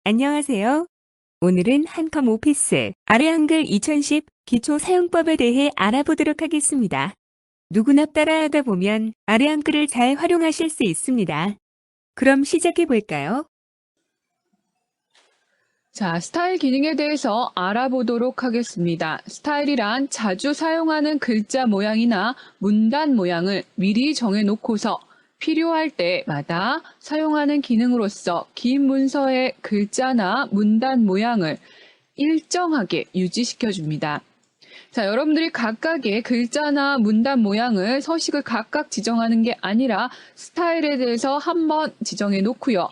안녕하세요. 오늘은 한컴 오피스 아래 한글 2010 기초 사용법에 대해 알아보도록 하겠습니다. 누구나 따라하다 보면 아래 한글을 잘 활용하실 수 있습니다. 그럼 시작해 볼까요? 자, 스타일 기능에 대해서 알아보도록 하겠습니다. 스타일이란 자주 사용하는 글자 모양이나 문단 모양을 미리 정해놓고서 필요할 때마다 사용하는 기능으로서 긴 문서의 글자나 문단 모양을 일정하게 유지시켜줍니다. 자, 여러분들이 각각의 글자나 문단 모양을 서식을 각각 지정하는 게 아니라 스타일에 대해서 한번 지정해 놓고요.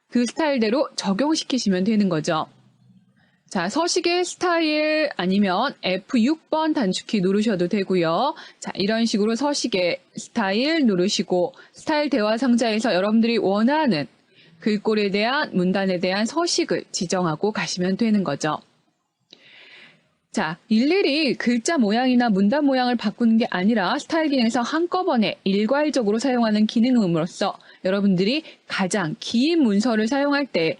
그 스타일대로 적용시키시면 되는 거죠. 자, 서식의 스타일 아니면 F6번 단축키 누르셔도 되고요. 자, 이런 식으로 서식의 스타일 누르시고 스타일 대화 상자에서 여러분들이 원하는 글꼴에 대한 문단에 대한 서식을 지정하고 가시면 되는 거죠. 자, 일일이 글자 모양이나 문단 모양을 바꾸는 게 아니라 스타일 기능에서 한꺼번에 일괄적으로 사용하는 기능으로서 여러분들이 가장 긴 문서를 사용할 때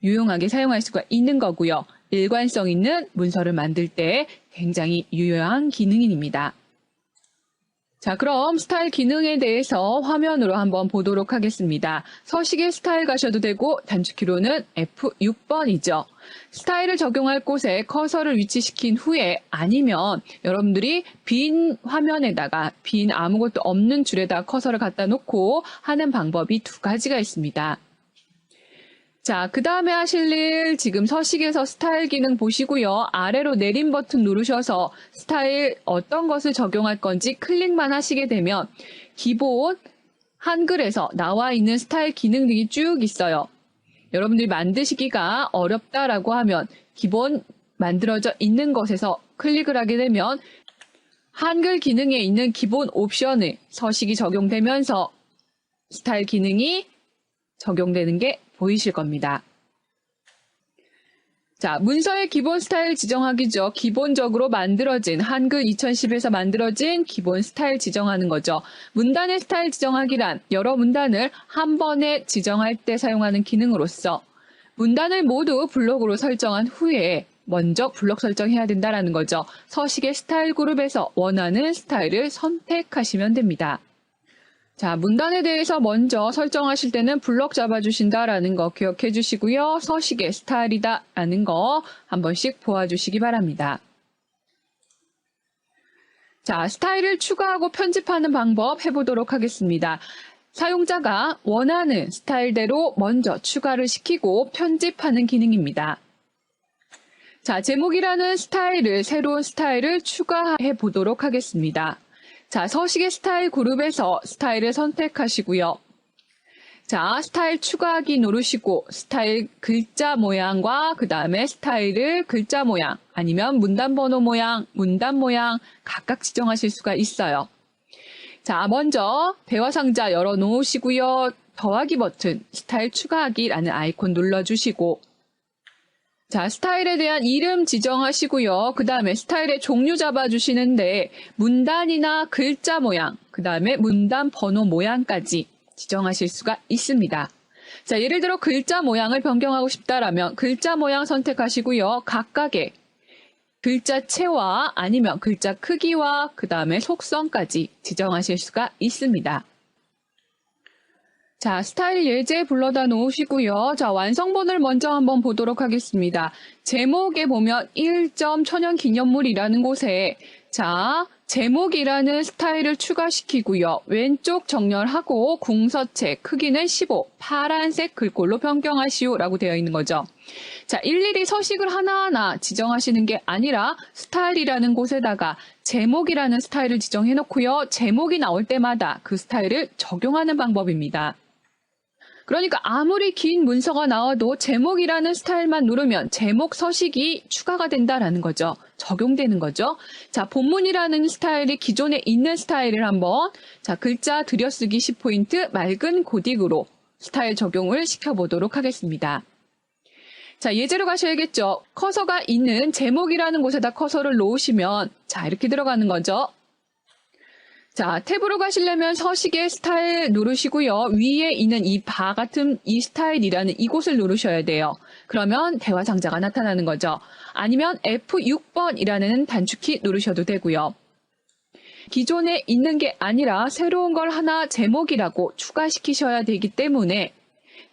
유용하게 사용할 수가 있는 거고요. 일관성 있는 문서를 만들 때 굉장히 유효한 기능입니다. 자, 그럼 스타일 기능에 대해서 화면으로 한번 보도록 하겠습니다. 서식의 스타일 가셔도 되고 단축키로는 F6번이죠. 스타일을 적용할 곳에 커서를 위치시킨 후에 아니면 여러분들이 빈 화면에다가 빈 아무것도 없는 줄에다 커서를 갖다 놓고 하는 방법이 두 가지가 있습니다. 자, 그 다음에 하실 일 지금 서식에서 스타일 기능 보시고요. 아래로 내림 버튼 누르셔서 스타일 어떤 것을 적용할 건지 클릭만 하시게 되면 기본 한글에서 나와 있는 스타일 기능들이 쭉 있어요. 여러분들이 만드시기가 어렵다라고 하면 기본 만들어져 있는 것에서 클릭을 하게 되면 한글 기능에 있는 기본 옵션을 서식이 적용되면서 스타일 기능이 적용되는 게 보이실 겁니다. 자, 문서의 기본 스타일 지정하기죠. 기본적으로 만들어진 한글 2010에서 만들어진 기본 스타일 지정하는 거죠. 문단의 스타일 지정하기란 여러 문단을 한 번에 지정할 때 사용하는 기능으로서 문단을 모두 블록으로 설정한 후에 먼저 블록 설정해야 된다는 거죠. 서식의 스타일 그룹에서 원하는 스타일을 선택하시면 됩니다. 자, 문단에 대해서 먼저 설정하실 때는 블럭 잡아주신다라는 거 기억해 주시고요. 서식의 스타일이다라는 거 한 번씩 보아주시기 바랍니다. 자, 스타일을 추가하고 편집하는 방법 해보도록 하겠습니다. 사용자가 원하는 스타일대로 먼저 추가를 시키고 편집하는 기능입니다. 자, 제목이라는 새로운 스타일을 추가해 보도록 하겠습니다. 자, 서식의 스타일 그룹에서 스타일을 선택하시고요. 자, 스타일 추가하기 누르시고 스타일 글자 모양과 그 다음에 스타일을 글자 모양 아니면 문단 번호 모양, 문단 모양 각각 지정하실 수가 있어요. 자, 먼저 대화 상자 열어 놓으시고요. 더하기 버튼 스타일 추가하기라는 아이콘 눌러주시고 자, 스타일에 대한 이름 지정하시고요. 그 다음에 스타일의 종류 잡아주시는데 문단이나 글자 모양, 그 다음에 문단 번호 모양까지 지정하실 수가 있습니다. 자, 예를 들어 글자 모양을 변경하고 싶다라면 글자 모양 선택하시고요. 각각의 글자체와 아니면 글자 크기와 그 다음에 속성까지 지정하실 수가 있습니다. 자, 스타일 예제 불러다 놓으시고요. 자, 완성본을 먼저 한번 보도록 하겠습니다. 제목에 보면 1점 천연기념물이라는 곳에 자, 제목이라는 스타일을 추가시키고요. 왼쪽 정렬하고 궁서체 크기는 15, 파란색 글꼴로 변경하시오라고 되어 있는 거죠. 자, 일일이 서식을 하나하나 지정하시는 게 아니라 스타일이라는 곳에다가 제목이라는 스타일을 지정해 놓고요. 제목이 나올 때마다 그 스타일을 적용하는 방법입니다. 그러니까 아무리 긴 문서가 나와도 제목이라는 스타일만 누르면 제목 서식이 추가가 된다라는 거죠. 적용되는 거죠. 자, 본문이라는 스타일이 기존에 있는 스타일을 한번 자, 글자 들여쓰기 10포인트 맑은 고딕으로 스타일 적용을 시켜보도록 하겠습니다. 자, 예제로 가셔야겠죠. 커서가 있는 제목이라는 곳에다 커서를 놓으시면 자, 이렇게 들어가는 거죠. 자, 탭으로 가시려면 서식의 스타일 누르시고요. 위에 있는 이 바 같은 이 스타일이라는 이곳을 누르셔야 돼요. 그러면 대화 상자가 나타나는 거죠. 아니면 F6번이라는 단축키 누르셔도 되고요. 기존에 있는 게 아니라 새로운 걸 하나 제목이라고 추가시키셔야 되기 때문에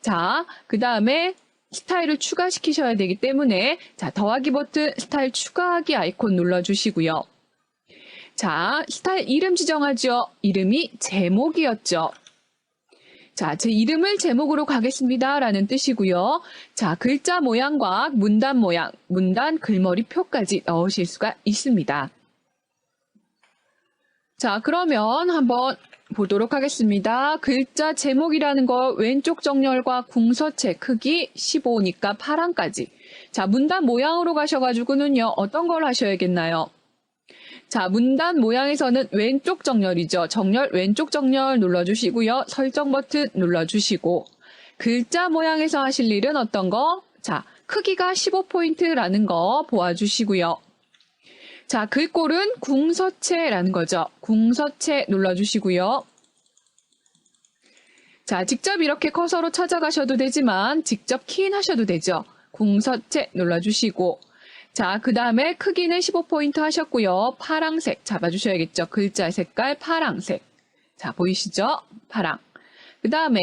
자, 그 다음에 스타일을 추가시키셔야 되기 때문에 자, 더하기 버튼 스타일 추가하기 아이콘 눌러주시고요. 자, 스타일 이름 지정하죠. 이름이 제목이었죠. 자, 제 이름을 제목으로 가겠습니다. 라는 뜻이고요. 자, 글자 모양과 문단 모양, 문단 글머리표까지 넣으실 수가 있습니다. 자, 그러면 한번 보도록 하겠습니다. 글자 제목이라는 거 왼쪽 정렬과 궁서체 크기 15니까 파랑까지. 자, 문단 모양으로 가셔가지고는요, 어떤 걸 하셔야겠나요? 자, 문단 모양에서는 왼쪽 정렬이죠. 정렬, 왼쪽 정렬 눌러주시고요. 설정 버튼 눌러주시고, 글자 모양에서 하실 일은 어떤 거? 자, 크기가 15포인트라는 거 보아주시고요. 자, 글꼴은 궁서체라는 거죠. 궁서체 눌러주시고요. 자, 직접 이렇게 커서로 찾아가셔도 되지만 직접 키인하셔도 되죠. 궁서체 눌러주시고 자, 그 다음에 크기는 15포인트 하셨고요. 파랑색 잡아주셔야겠죠. 글자 색깔 파랑색. 자, 보이시죠? 파랑. 그 다음에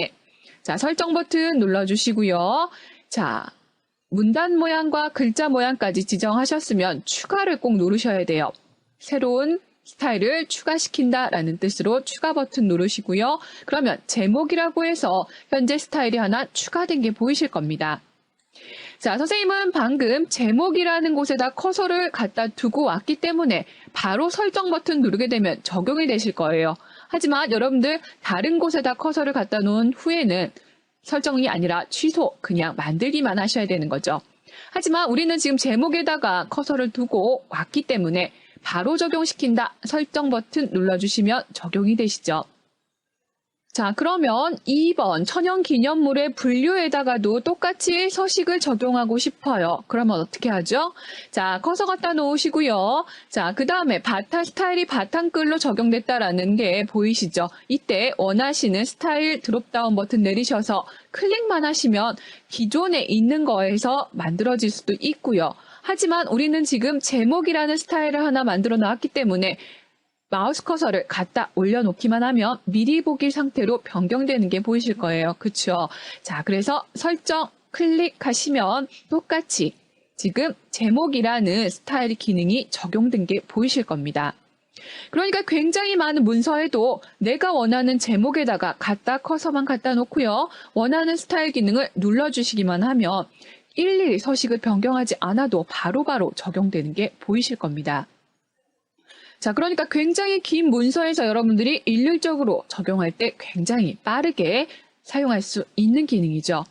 자, 설정 버튼 눌러주시고요. 자, 문단 모양과 글자 모양까지 지정하셨으면 추가를 꼭 누르셔야 돼요. 새로운 스타일을 추가시킨다라는 뜻으로 추가 버튼 누르시고요. 그러면 제목이라고 해서 현재 스타일이 하나 추가된 게 보이실 겁니다. 자, 선생님은 방금 제목이라는 곳에다 커서를 갖다 두고 왔기 때문에 바로 설정 버튼 누르게 되면 적용이 되실 거예요. 하지만 여러분들 다른 곳에다 커서를 갖다 놓은 후에는 설정이 아니라 취소, 그냥 만들기만 하셔야 되는 거죠. 하지만 우리는 지금 제목에다가 커서를 두고 왔기 때문에 바로 적용시킨다. 설정 버튼 눌러주시면 적용이 되시죠. 자, 그러면 2번 천연기념물의 분류에다가도 똑같이 서식을 적용하고 싶어요. 그러면 어떻게 하죠? 자, 커서 갖다 놓으시고요. 자, 그 다음에 바탕 스타일이 바탕글로 적용됐다라는 게 보이시죠? 이때 원하시는 스타일 드롭다운 버튼 내리셔서 클릭만 하시면 기존에 있는 거에서 만들어질 수도 있고요. 하지만 우리는 지금 제목이라는 스타일을 하나 만들어 놨기 때문에 마우스 커서를 갖다 올려놓기만 하면 미리 보기 상태로 변경되는 게 보이실 거예요. 그쵸? 자, 그래서 설정 클릭하시면 똑같이 지금 제목이라는 스타일 기능이 적용된 게 보이실 겁니다. 그러니까 굉장히 많은 문서에도 내가 원하는 제목에다가 갖다 커서만 갖다 놓고요. 원하는 스타일 기능을 눌러주시기만 하면 일일이 서식을 변경하지 않아도 바로바로 적용되는 게 보이실 겁니다. 자, 그러니까 굉장히 긴 문서에서 여러분들이 일률적으로 적용할 때 굉장히 빠르게 사용할 수 있는 기능이죠.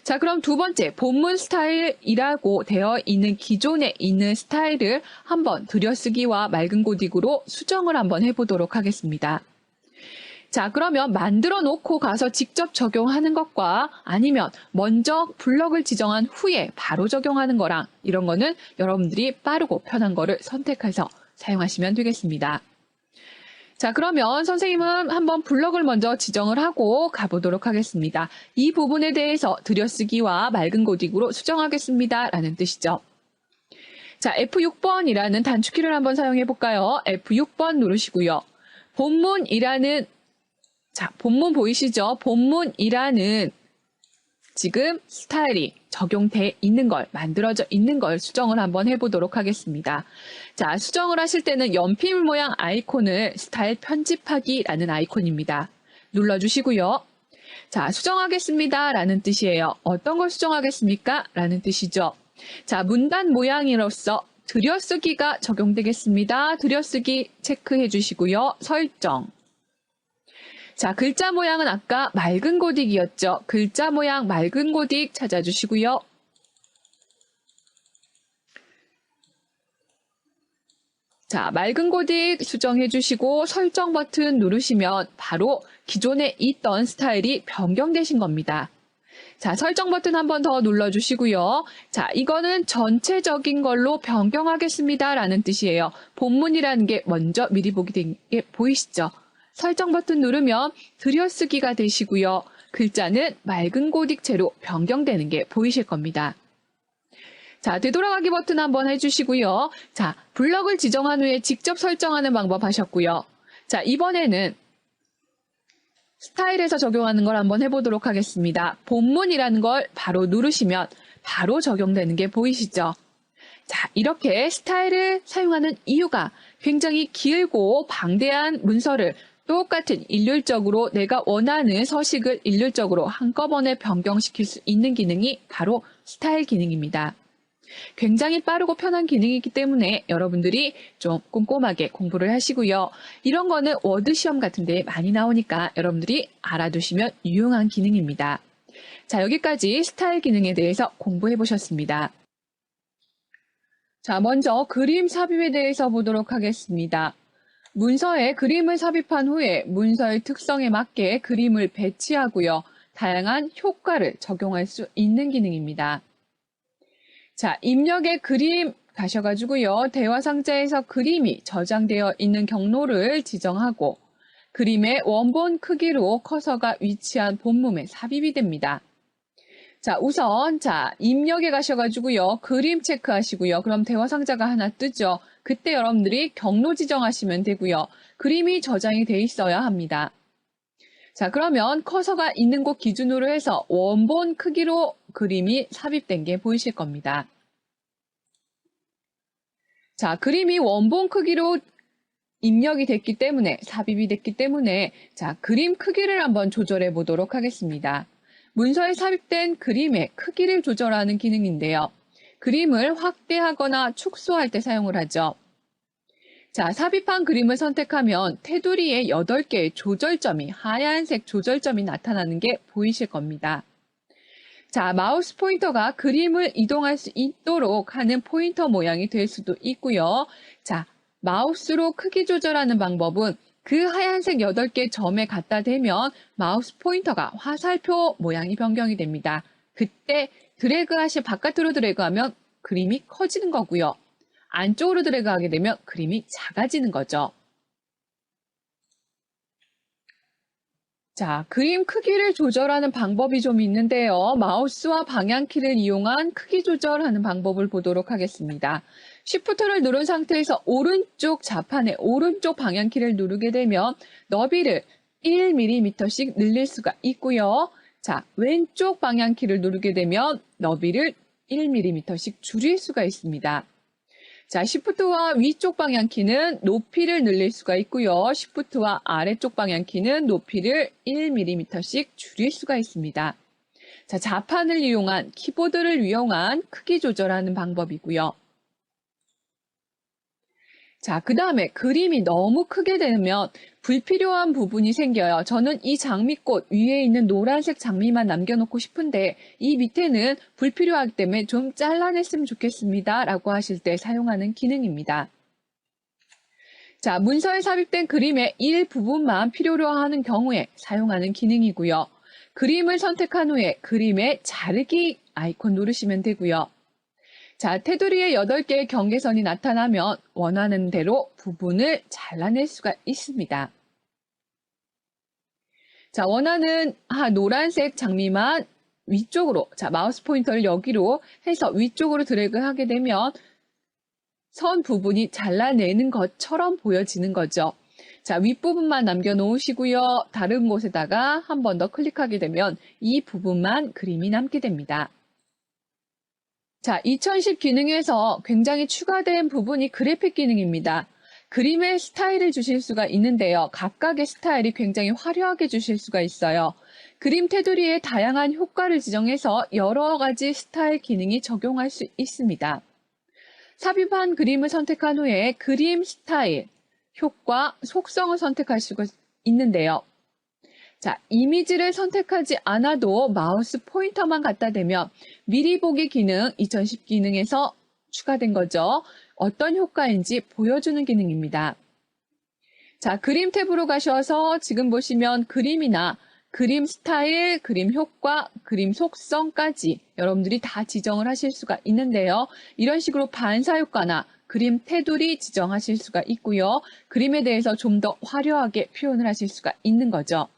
자, 그럼 두 번째, 본문 스타일이라고 되어 있는 기존에 있는 스타일을 한번 들여쓰기와 맑은 고딕으로 수정을 한번 해보도록 하겠습니다. 자, 그러면 만들어 놓고 가서 직접 적용하는 것과 아니면 먼저 블럭을 지정한 후에 바로 적용하는 거랑 이런 거는 여러분들이 빠르고 편한 거를 선택해서 사용하시면 되겠습니다. 자, 그러면 선생님은 한번 블럭을 먼저 지정을 하고 가보도록 하겠습니다. 이 부분에 대해서 들여쓰기와 맑은 고딕으로 수정하겠습니다. 라는 뜻이죠. 자, F6번이라는 단축키를 한번 사용해 볼까요? F6번 누르시고요. 본문이라는 자, 본문 보이시죠? 본문이라는 지금 스타일이 적용돼 있는 걸, 만들어져 있는 걸 수정을 한번 해보도록 하겠습니다. 자, 수정을 하실 때는 연필 모양 아이콘을 스타일 편집하기라는 아이콘입니다. 눌러주시고요. 자, 수정하겠습니다 라는 뜻이에요. 어떤 걸 수정하겠습니까? 라는 뜻이죠. 자, 문단 모양으로서 들여쓰기가 적용되겠습니다. 들여쓰기 체크해 주시고요. 설정. 자, 글자 모양은 아까 맑은 고딕이었죠. 글자 모양 맑은 고딕 찾아주시고요. 자, 맑은 고딕 수정해 주시고 설정 버튼 누르시면 바로 기존에 있던 스타일이 변경되신 겁니다. 자, 설정 버튼 한 번 더 눌러주시고요. 자, 이거는 전체적인 걸로 변경하겠습니다 라는 뜻이에요. 본문이라는 게 먼저 미리 보기 된 게 보이시죠? 설정 버튼 누르면 들여쓰기가 되시고요. 글자는 맑은 고딕체로 변경되는 게 보이실 겁니다. 자, 되돌아가기 버튼 한번 해주시고요. 자, 블럭을 지정한 후에 직접 설정하는 방법 하셨고요. 자, 이번에는 스타일에서 적용하는 걸 한번 해보도록 하겠습니다. 본문이라는 걸 바로 누르시면 바로 적용되는 게 보이시죠? 자, 이렇게 스타일을 사용하는 이유가 굉장히 길고 방대한 문서를 똑같은 일률적으로 내가 원하는 서식을 일률적으로 한꺼번에 변경시킬 수 있는 기능이 바로 스타일 기능입니다. 굉장히 빠르고 편한 기능이기 때문에 여러분들이 좀 꼼꼼하게 공부를 하시고요. 이런 거는 워드 시험 같은 데 많이 나오니까 여러분들이 알아두시면 유용한 기능입니다. 자, 여기까지 스타일 기능에 대해서 공부해 보셨습니다. 자, 먼저 그림 삽입에 대해서 보도록 하겠습니다. 문서에 그림을 삽입한 후에 문서의 특성에 맞게 그림을 배치하고요. 다양한 효과를 적용할 수 있는 기능입니다. 자, 입력의 그림 가셔가지고요. 대화 상자에서 그림이 저장되어 있는 경로를 지정하고 그림의 원본 크기로 커서가 위치한 본문에 삽입이 됩니다. 자, 우선 입력에 가셔가지고요. 그림 체크하시고요. 그럼 대화 상자가 하나 뜨죠. 그때 여러분들이 경로 지정하시면 되고요. 그림이 저장이 돼 있어야 합니다. 자, 그러면 커서가 있는 곳 기준으로 해서 원본 크기로 그림이 삽입된 게 보이실 겁니다. 자, 그림이 원본 크기로 입력이 됐기 때문에, 삽입이 됐기 때문에, 자, 그림 크기를 한번 조절해 보도록 하겠습니다. 문서에 삽입된 그림의 크기를 조절하는 기능인데요. 그림을 확대하거나 축소할 때 사용을 하죠. 자, 삽입한 그림을 선택하면 테두리에 8개의 조절점이, 하얀색 조절점이 나타나는 게 보이실 겁니다. 자, 마우스 포인터가 그림을 이동할 수 있도록 하는 포인터 모양이 될 수도 있고요. 자, 마우스로 크기 조절하는 방법은 그 하얀색 8개 점에 갖다 대면 마우스 포인터가 화살표 모양이 변경이 됩니다. 그때 바깥으로 드래그하면 그림이 커지는 거고요. 안쪽으로 드래그하게 되면 그림이 작아지는 거죠. 자, 그림 크기를 조절하는 방법이 좀 있는데요. 마우스와 방향키를 이용한 크기 조절하는 방법을 보도록 하겠습니다. Shift를 누른 상태에서 오른쪽 자판의 오른쪽 방향키를 누르게 되면 너비를 1mm씩 늘릴 수가 있고요. 자, 왼쪽 방향키를 누르게 되면 너비를 1mm씩 줄일 수가 있습니다. 자, Shift와 위쪽 방향키는 높이를 늘릴 수가 있고요. Shift와 아래쪽 방향키는 높이를 1mm씩 줄일 수가 있습니다. 자, 자판을 이용한, 키보드를 이용한 크기 조절하는 방법이고요. 자, 그 다음에 그림이 너무 크게 되면 불필요한 부분이 생겨요. 저는 이 장미꽃 위에 있는 노란색 장미만 남겨놓고 싶은데 이 밑에는 불필요하기 때문에 좀 잘라냈으면 좋겠습니다. 라고 하실 때 사용하는 기능입니다. 자, 문서에 삽입된 그림의 일부분만 필요로 하는 경우에 사용하는 기능이고요. 그림을 선택한 후에 그림의 자르기 아이콘 누르시면 되고요. 자, 테두리에 8개의 경계선이 나타나면 원하는 대로 부분을 잘라낼 수가 있습니다. 자, 원하는 노란색 장미만 위쪽으로, 자, 마우스 포인터를 여기로 해서 위쪽으로 드래그 하게 되면 선 부분이 잘라내는 것처럼 보여지는 거죠. 자, 윗부분만 남겨놓으시고요. 다른 곳에다가 한 번 더 클릭하게 되면 이 부분만 그림이 남게 됩니다. 자, 2010 기능에서 굉장히 추가된 부분이 그래픽 기능입니다. 그림의 스타일을 주실 수가 있는데요. 각각의 스타일이 굉장히 화려하게 주실 수가 있어요. 그림 테두리에 다양한 효과를 지정해서 여러 가지 스타일 기능이 적용할 수 있습니다. 삽입한 그림을 선택한 후에 그림 스타일, 효과, 속성을 선택할 수가 있는데요. 자, 이미지를 선택하지 않아도 마우스 포인터만 갖다 대면 미리 보기 기능 2010 기능에서 추가된 거죠. 어떤 효과인지 보여주는 기능입니다. 자, 그림 탭으로 가셔서 지금 보시면 그림이나 그림 스타일, 그림 효과, 그림 속성까지 여러분들이 다 지정을 하실 수가 있는데요. 이런 식으로 반사 효과나 그림 테두리 지정하실 수가 있고요. 그림에 대해서 좀 더 화려하게 표현을 하실 수가 있는 거죠.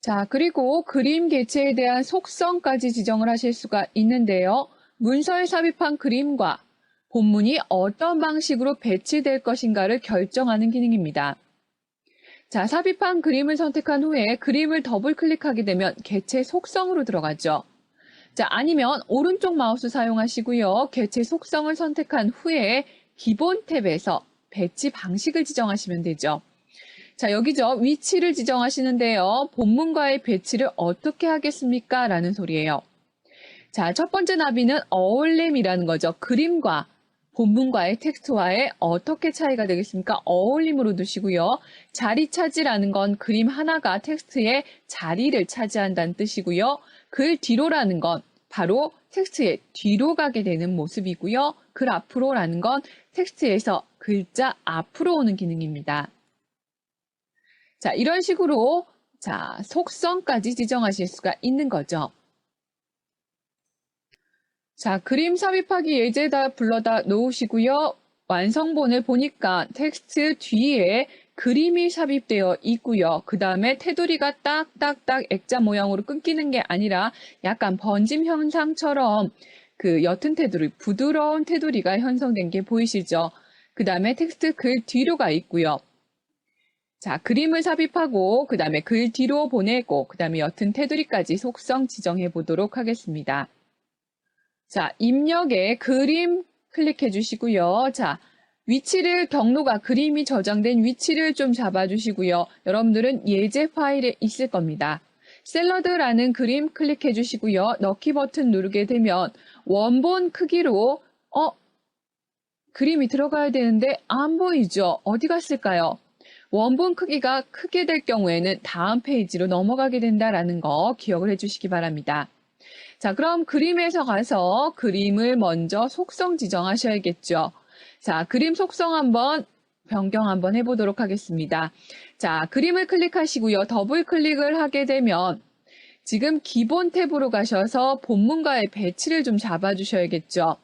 자, 그리고 그림 개체에 대한 속성까지 지정을 하실 수가 있는데요. 문서에 삽입한 그림과 본문이 어떤 방식으로 배치될 것인가를 결정하는 기능입니다. 자, 삽입한 그림을 선택한 후에 그림을 더블 클릭하게 되면 개체 속성으로 들어가죠. 자, 아니면 오른쪽 마우스 사용하시고요. 개체 속성을 선택한 후에 기본 탭에서 배치 방식을 지정하시면 되죠. 자, 여기죠. 위치를 지정하시는데요. 본문과의 배치를 어떻게 하겠습니까? 라는 소리예요. 자, 첫 번째 나비는 어울림이라는 거죠. 그림과 본문과의 텍스트와의 어떻게 차이가 되겠습니까? 어울림으로 두시고요. 자리 차지라는 건 그림 하나가 텍스트의 자리를 차지한다는 뜻이고요. 글 뒤로라는 건 바로 텍스트의 뒤로 가게 되는 모습이고요. 글 앞으로라는 건 텍스트에서 글자 앞으로 오는 기능입니다. 자, 이런 식으로 자, 속성까지 지정하실 수가 있는 거죠. 자, 그림 삽입하기 예제다 불러다 놓으시고요. 완성본을 보니까 텍스트 뒤에 그림이 삽입되어 있고요. 그 다음에 테두리가 딱딱딱 액자 모양으로 끊기는 게 아니라 약간 번짐 현상처럼 그 옅은 테두리, 부드러운 테두리가 형성된 게 보이시죠? 그 다음에 텍스트 글 뒤로가 있고요. 자, 그림을 삽입하고 그 다음에 글 뒤로 보내고 그 다음에 옅은 테두리까지 속성 지정해 보도록 하겠습니다. 자, 입력에 그림 클릭해 주시고요. 자, 위치를 경로가 그림이 저장된 위치를 좀 잡아 주시고요. 여러분들은 예제 파일에 있을 겁니다. 샐러드라는 그림 클릭해 주시고요. 넣기 버튼 누르게 되면 원본 크기로 그림이 들어가야 되는데 안 보이죠? 어디 갔을까요? 원본 크기가 크게 될 경우에는 다음 페이지로 넘어가게 된다라는 거 기억을 해주시기 바랍니다. 자, 그럼 그림에서 가서 그림을 먼저 속성 지정하셔야겠죠. 자, 그림 속성 한번 변경 한번 해보도록 하겠습니다. 자, 그림을 클릭하시고요. 더블 클릭을 하게 되면 지금 기본 탭으로 가셔서 본문과의 배치를 좀 잡아주셔야겠죠.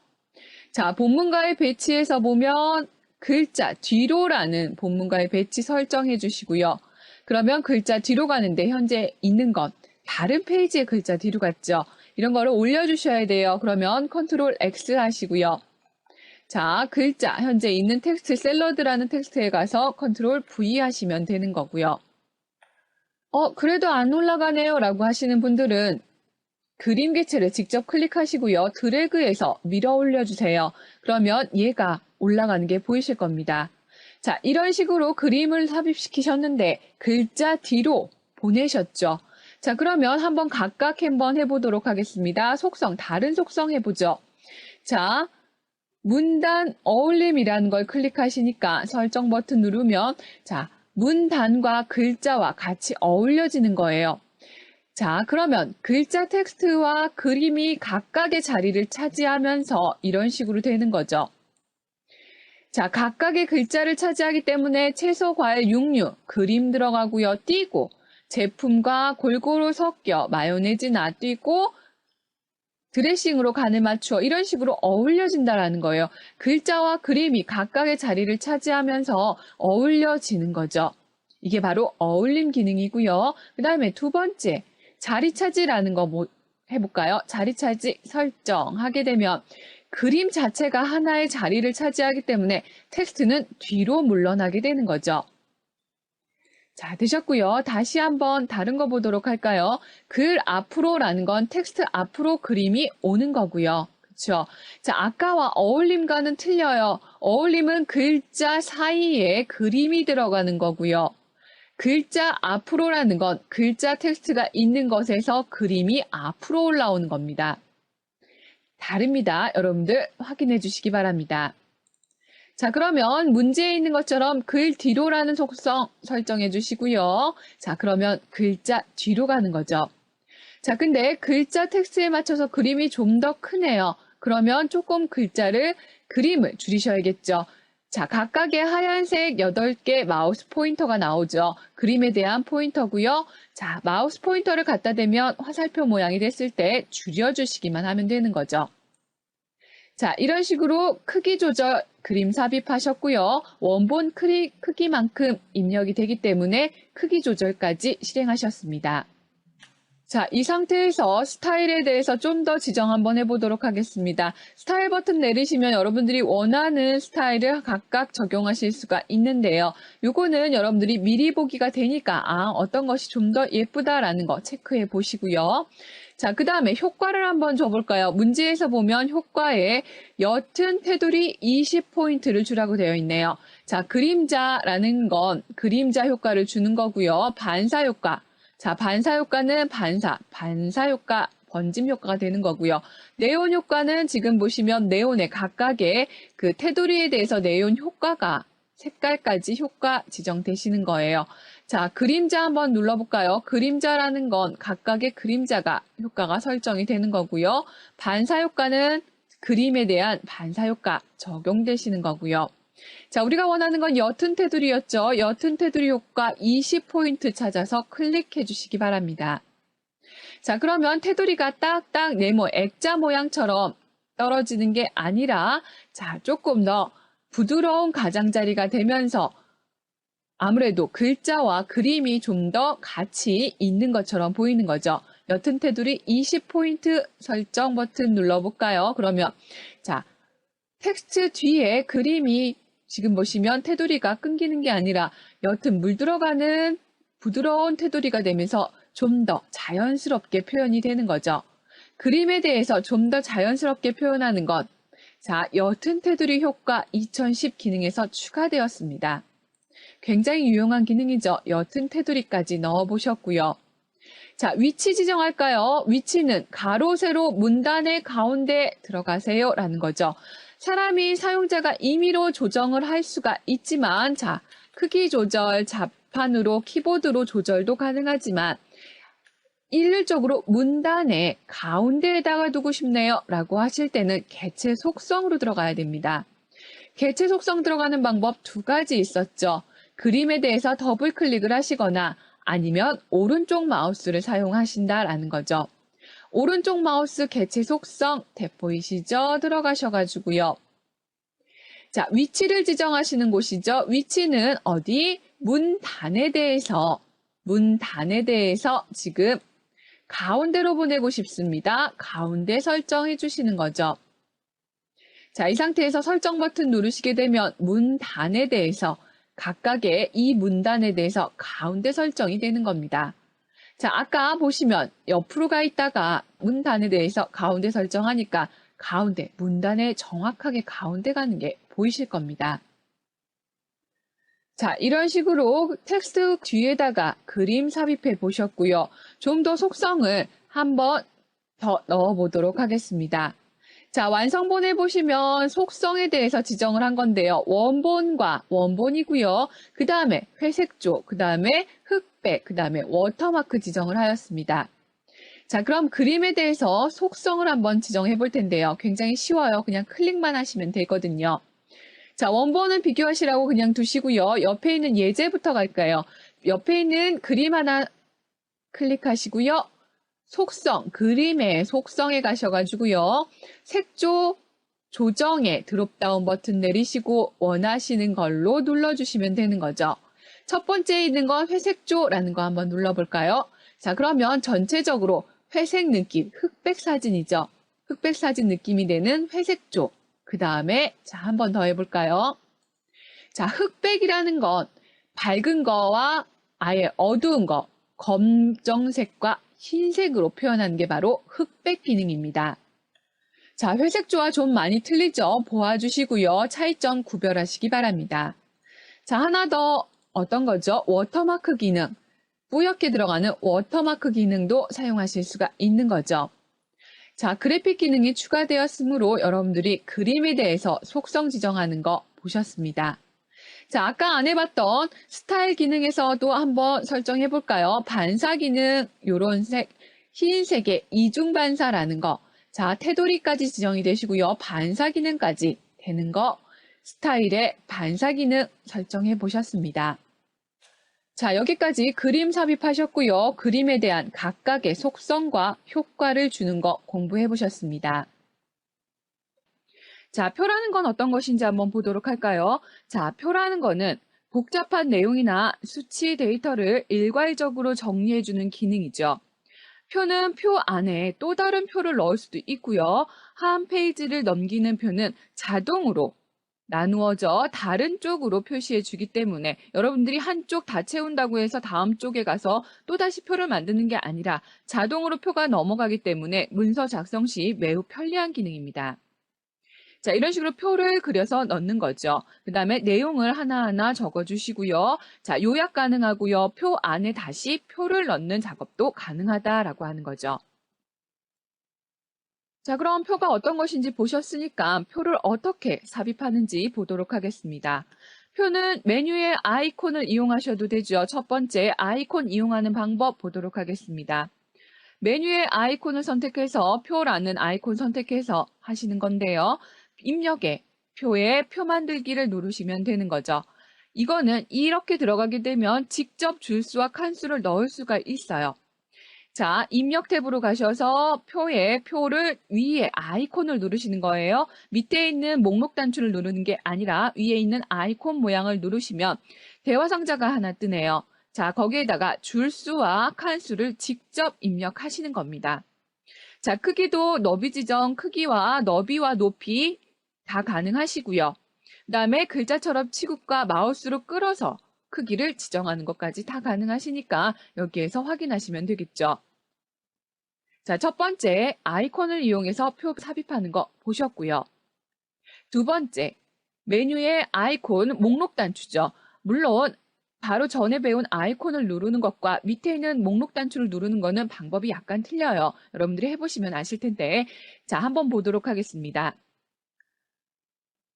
자, 본문과의 배치에서 보면 글자 뒤로라는 본문과의 배치 설정해 주시고요. 그러면 글자 뒤로 가는데 현재 있는 것, 다른 페이지의 글자 뒤로 갔죠. 이런 거를 올려주셔야 돼요. 그러면 컨트롤 X 하시고요. 자, 글자 현재 있는 텍스트 샐러드라는 텍스트에 가서 컨트롤 V 하시면 되는 거고요. 그래도 안 올라가네요 라고 하시는 분들은 그림 개체를 직접 클릭하시고요. 드래그해서 밀어 올려주세요. 그러면 얘가 올라가는 게 보이실 겁니다. 자, 이런 식으로 그림을 삽입시키셨는데 글자 뒤로 보내셨죠. 자, 그러면 한번 각각 한번 해보도록 하겠습니다. 속성, 다른 속성 해보죠. 자, 문단 어울림이라는 걸 클릭하시니까 설정 버튼 누르면 자, 문단과 글자와 같이 어울려지는 거예요. 자, 그러면 글자 텍스트와 그림이 각각의 자리를 차지하면서 이런 식으로 되는 거죠. 자, 각각의 글자를 차지하기 때문에 채소, 과일, 육류, 그림 들어가고요. 띄고 제품과 골고루 섞여 마요네즈 놔띄고 드레싱으로 간을 맞추어 이런 식으로 어울려진다라는 거예요. 글자와 그림이 각각의 자리를 차지하면서 어울려지는 거죠. 이게 바로 어울림 기능이고요. 그 다음에 두 번째, 자리 차지라는 거 해볼까요? 자리 차지 설정하게 되면 그림 자체가 하나의 자리를 차지하기 때문에 텍스트는 뒤로 물러나게 되는 거죠. 자, 되셨고요. 다시 한번 다른 거 보도록 할까요? 글 앞으로라는 건 텍스트 앞으로 그림이 오는 거고요. 그렇죠? 자, 아까와 어울림과는 틀려요. 어울림은 글자 사이에 그림이 들어가는 거고요. 글자 앞으로라는 건 글자 텍스트가 있는 것에서 그림이 앞으로 올라오는 겁니다. 다릅니다. 여러분들 확인해 주시기 바랍니다. 자, 그러면 문제에 있는 것처럼 글 뒤로라는 속성 설정해 주시고요. 자, 그러면 글자 뒤로 가는 거죠. 자, 근데 글자 텍스트에 맞춰서 그림이 좀 더 크네요. 그러면 조금 그림을 줄이셔야겠죠. 자, 각각의 하얀색 8개 마우스 포인터가 나오죠. 그림에 대한 포인터고요. 자, 마우스 포인터를 갖다 대면 화살표 모양이 됐을 때 줄여주시기만 하면 되는 거죠. 자, 이런 식으로 크기 조절 그림 삽입하셨고요. 원본 크기만큼 입력이 되기 때문에 크기 조절까지 실행하셨습니다. 자, 이 상태에서 스타일에 대해서 좀 더 지정 한번 해보도록 하겠습니다. 스타일 버튼 내리시면 여러분들이 원하는 스타일을 각각 적용하실 수가 있는데요. 요거는 여러분들이 미리 보기가 되니까 어떤 것이 좀 더 예쁘다라는 거 체크해 보시고요. 자, 그 다음에 효과를 한번 줘볼까요? 문제에서 보면 효과에 옅은 테두리 20포인트를 주라고 되어 있네요. 자, 그림자라는 건 그림자 효과를 주는 거고요. 반사 효과. 자, 반사 효과는 반사 효과, 번짐 효과가 되는 거고요. 네온 효과는 지금 보시면 네온의 각각의 그 테두리에 대해서 네온 효과가 색깔까지 효과 지정되시는 거예요. 자, 그림자 한번 눌러볼까요? 그림자라는 건 각각의 그림자가 효과가 설정이 되는 거고요. 반사 효과는 그림에 대한 반사 효과 적용되시는 거고요. 자, 우리가 원하는 건 옅은 테두리였죠. 옅은 테두리 효과 20포인트 찾아서 클릭해 주시기 바랍니다. 자, 그러면 테두리가 딱딱 네모 액자 모양처럼 떨어지는 게 아니라 자, 조금 더 부드러운 가장자리가 되면서 아무래도 글자와 그림이 좀 더 같이 있는 것처럼 보이는 거죠. 옅은 테두리 20포인트 설정 버튼 눌러볼까요? 그러면 자, 텍스트 뒤에 그림이 지금 보시면 테두리가 끊기는 게 아니라 옅은 물 들어가는 부드러운 테두리가 되면서 좀 더 자연스럽게 표현이 되는 거죠. 그림에 대해서 좀 더 자연스럽게 표현하는 것. 자, 옅은 테두리 효과 2010 기능에서 추가되었습니다. 굉장히 유용한 기능이죠. 옅은 테두리까지 넣어보셨고요. 자, 위치 지정할까요? 위치는 가로, 세로, 문단의 가운데 들어가세요 라는 거죠. 사람이 사용자가 임의로 조정을 할 수가 있지만 자, 크기 조절, 자판으로 키보드로 조절도 가능하지만 일률적으로 문단의 가운데에다가 두고 싶네요 라고 하실 때는 개체 속성으로 들어가야 됩니다. 개체 속성 들어가는 방법 두 가지 있었죠. 그림에 대해서 더블 클릭을 하시거나 아니면 오른쪽 마우스를 사용하신다라는 거죠. 오른쪽 마우스 개체 속성 탭 보이시죠? 들어가셔가지고요. 자, 위치를 지정하시는 곳이죠. 위치는 어디? 문단에 대해서 지금 가운데로 보내고 싶습니다. 가운데 설정해 주시는 거죠. 자, 이 상태에서 설정 버튼 누르시게 되면 문단에 대해서 각각의 이 문단에 대해서 가운데 설정이 되는 겁니다. 자, 아까 보시면 옆으로 가 있다가 문단에 대해서 가운데 설정하니까 가운데, 문단에 정확하게 가운데 가는 게 보이실 겁니다. 자, 이런 식으로 텍스트 뒤에다가 그림 삽입해 보셨고요. 좀 더 속성을 한번 더 넣어 보도록 하겠습니다. 자, 완성본에 보시면 속성에 대해서 지정을 한 건데요. 원본과 원본이고요. 그 다음에 회색조, 그 다음에 흑백, 그 다음에 워터마크 지정을 하였습니다. 자, 그럼 그림에 대해서 속성을 한번 지정해 볼 텐데요. 굉장히 쉬워요. 그냥 클릭만 하시면 되거든요. 자, 원본은 비교하시라고 그냥 두시고요. 옆에 있는 예제부터 갈까요? 옆에 있는 그림 하나 클릭하시고요. 속성, 그림의 속성에 가셔가지고요. 색조 조정에 드롭다운 버튼 내리시고 원하시는 걸로 눌러주시면 되는 거죠. 첫 번째 있는 건 회색조라는 거 한번 눌러볼까요? 자, 그러면 전체적으로 회색 느낌, 흑백 사진이죠. 흑백 사진 느낌이 되는 회색조. 그 다음에 자, 한 번 더 해볼까요? 자, 흑백이라는 건 밝은 거와 아예 어두운 거, 검정색과 흰색으로 표현하는 게 바로 흑백 기능입니다. 자, 회색조와 좀 많이 틀리죠? 보아주시고요. 차이점 구별하시기 바랍니다. 자, 하나 더 어떤 거죠? 워터마크 기능. 뿌옇게 들어가는 워터마크 기능도 사용하실 수가 있는 거죠. 자, 그래픽 기능이 추가되었으므로 여러분들이 그림에 대해서 속성 지정하는 거 보셨습니다. 자, 아까 안 해봤던 스타일 기능에서도 한번 설정해 볼까요? 반사 기능, 요런 색, 흰색의 이중 반사라는 거. 자, 테두리까지 지정이 되시고요. 반사 기능까지 되는 거, 스타일의 반사 기능 설정해 보셨습니다. 자, 여기까지 그림 삽입하셨고요. 그림에 대한 각각의 속성과 효과를 주는 거 공부해 보셨습니다. 자, 표라는 건 어떤 것인지 한번 보도록 할까요? 자, 표라는 거는 복잡한 내용이나 수치 데이터를 일괄적으로 정리해주는 기능이죠. 표는 표 안에 또 다른 표를 넣을 수도 있고요. 한 페이지를 넘기는 표는 자동으로 나누어져 다른 쪽으로 표시해 주기 때문에 여러분들이 한쪽 다 채운다고 해서 다음 쪽에 가서 또다시 표를 만드는 게 아니라 자동으로 표가 넘어가기 때문에 문서 작성 시 매우 편리한 기능입니다. 자, 이런 식으로 표를 그려서 넣는 거죠. 그 다음에 내용을 하나하나 적어주시고요. 자, 요약 가능하고요. 표 안에 다시 표를 넣는 작업도 가능하다라고 하는 거죠. 자, 그럼 표가 어떤 것인지 보셨으니까 표를 어떻게 삽입하는지 보도록 하겠습니다. 표는 메뉴의 아이콘을 이용하셔도 되죠. 첫 번째 아이콘 이용하는 방법 보도록 하겠습니다. 메뉴의 아이콘을 선택해서 표라는 아이콘 선택해서 하시는 건데요. 입력에 표에 표 만들기를 누르시면 되는 거죠. 이거는 이렇게 들어가게 되면 직접 줄수와 칸수를 넣을 수가 있어요. 자, 입력 탭으로 가셔서 표에 표를 위에 아이콘을 누르시는 거예요. 밑에 있는 목록 단추를 누르는 게 아니라 위에 있는 아이콘 모양을 누르시면 대화 상자가 하나 뜨네요. 자, 거기에다가 줄수와 칸수를 직접 입력하시는 겁니다. 자, 크기도 너비 지정, 크기와 너비와 높이 다 가능하시고요. 그 다음에 글자처럼 치국과 마우스로 끌어서 크기를 지정하는 것까지 다 가능하시니까 여기에서 확인하시면 되겠죠. 자, 첫 번째 아이콘을 이용해서 표 삽입하는 거 보셨고요. 두 번째 메뉴의 아이콘 목록 단추죠. 물론 바로 전에 배운 아이콘을 누르는 것과 밑에 있는 목록 단추를 누르는 거는 방법이 약간 틀려요. 여러분들이 해보시면 아실 텐데 자, 한번 보도록 하겠습니다.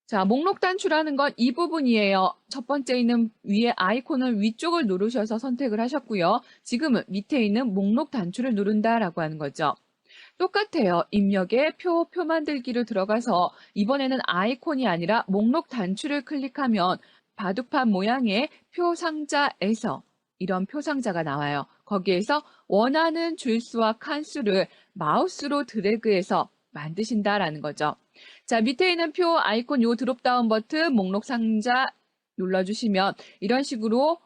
자, 목록 단추라는 건 이 부분이에요. 첫 번째 있는 위에 아이콘을 위쪽을 누르셔서 선택을 하셨고요. 지금은 밑에 있는 목록 단추를 누른다라고 하는 거죠. 똑같아요. 입력에 표 만들기를 들어가서 이번에는 아이콘이 아니라 목록 단추를 클릭하면 바둑판 모양의 표 상자에서 이런 표 상자가 나와요. 거기에서 원하는 줄수와 칸수를 마우스로 드래그해서 만드신다라는 거죠. 자, 밑에 있는 표 아이콘 요 드롭다운 버튼 목록 상자 눌러주시면 이런 식으로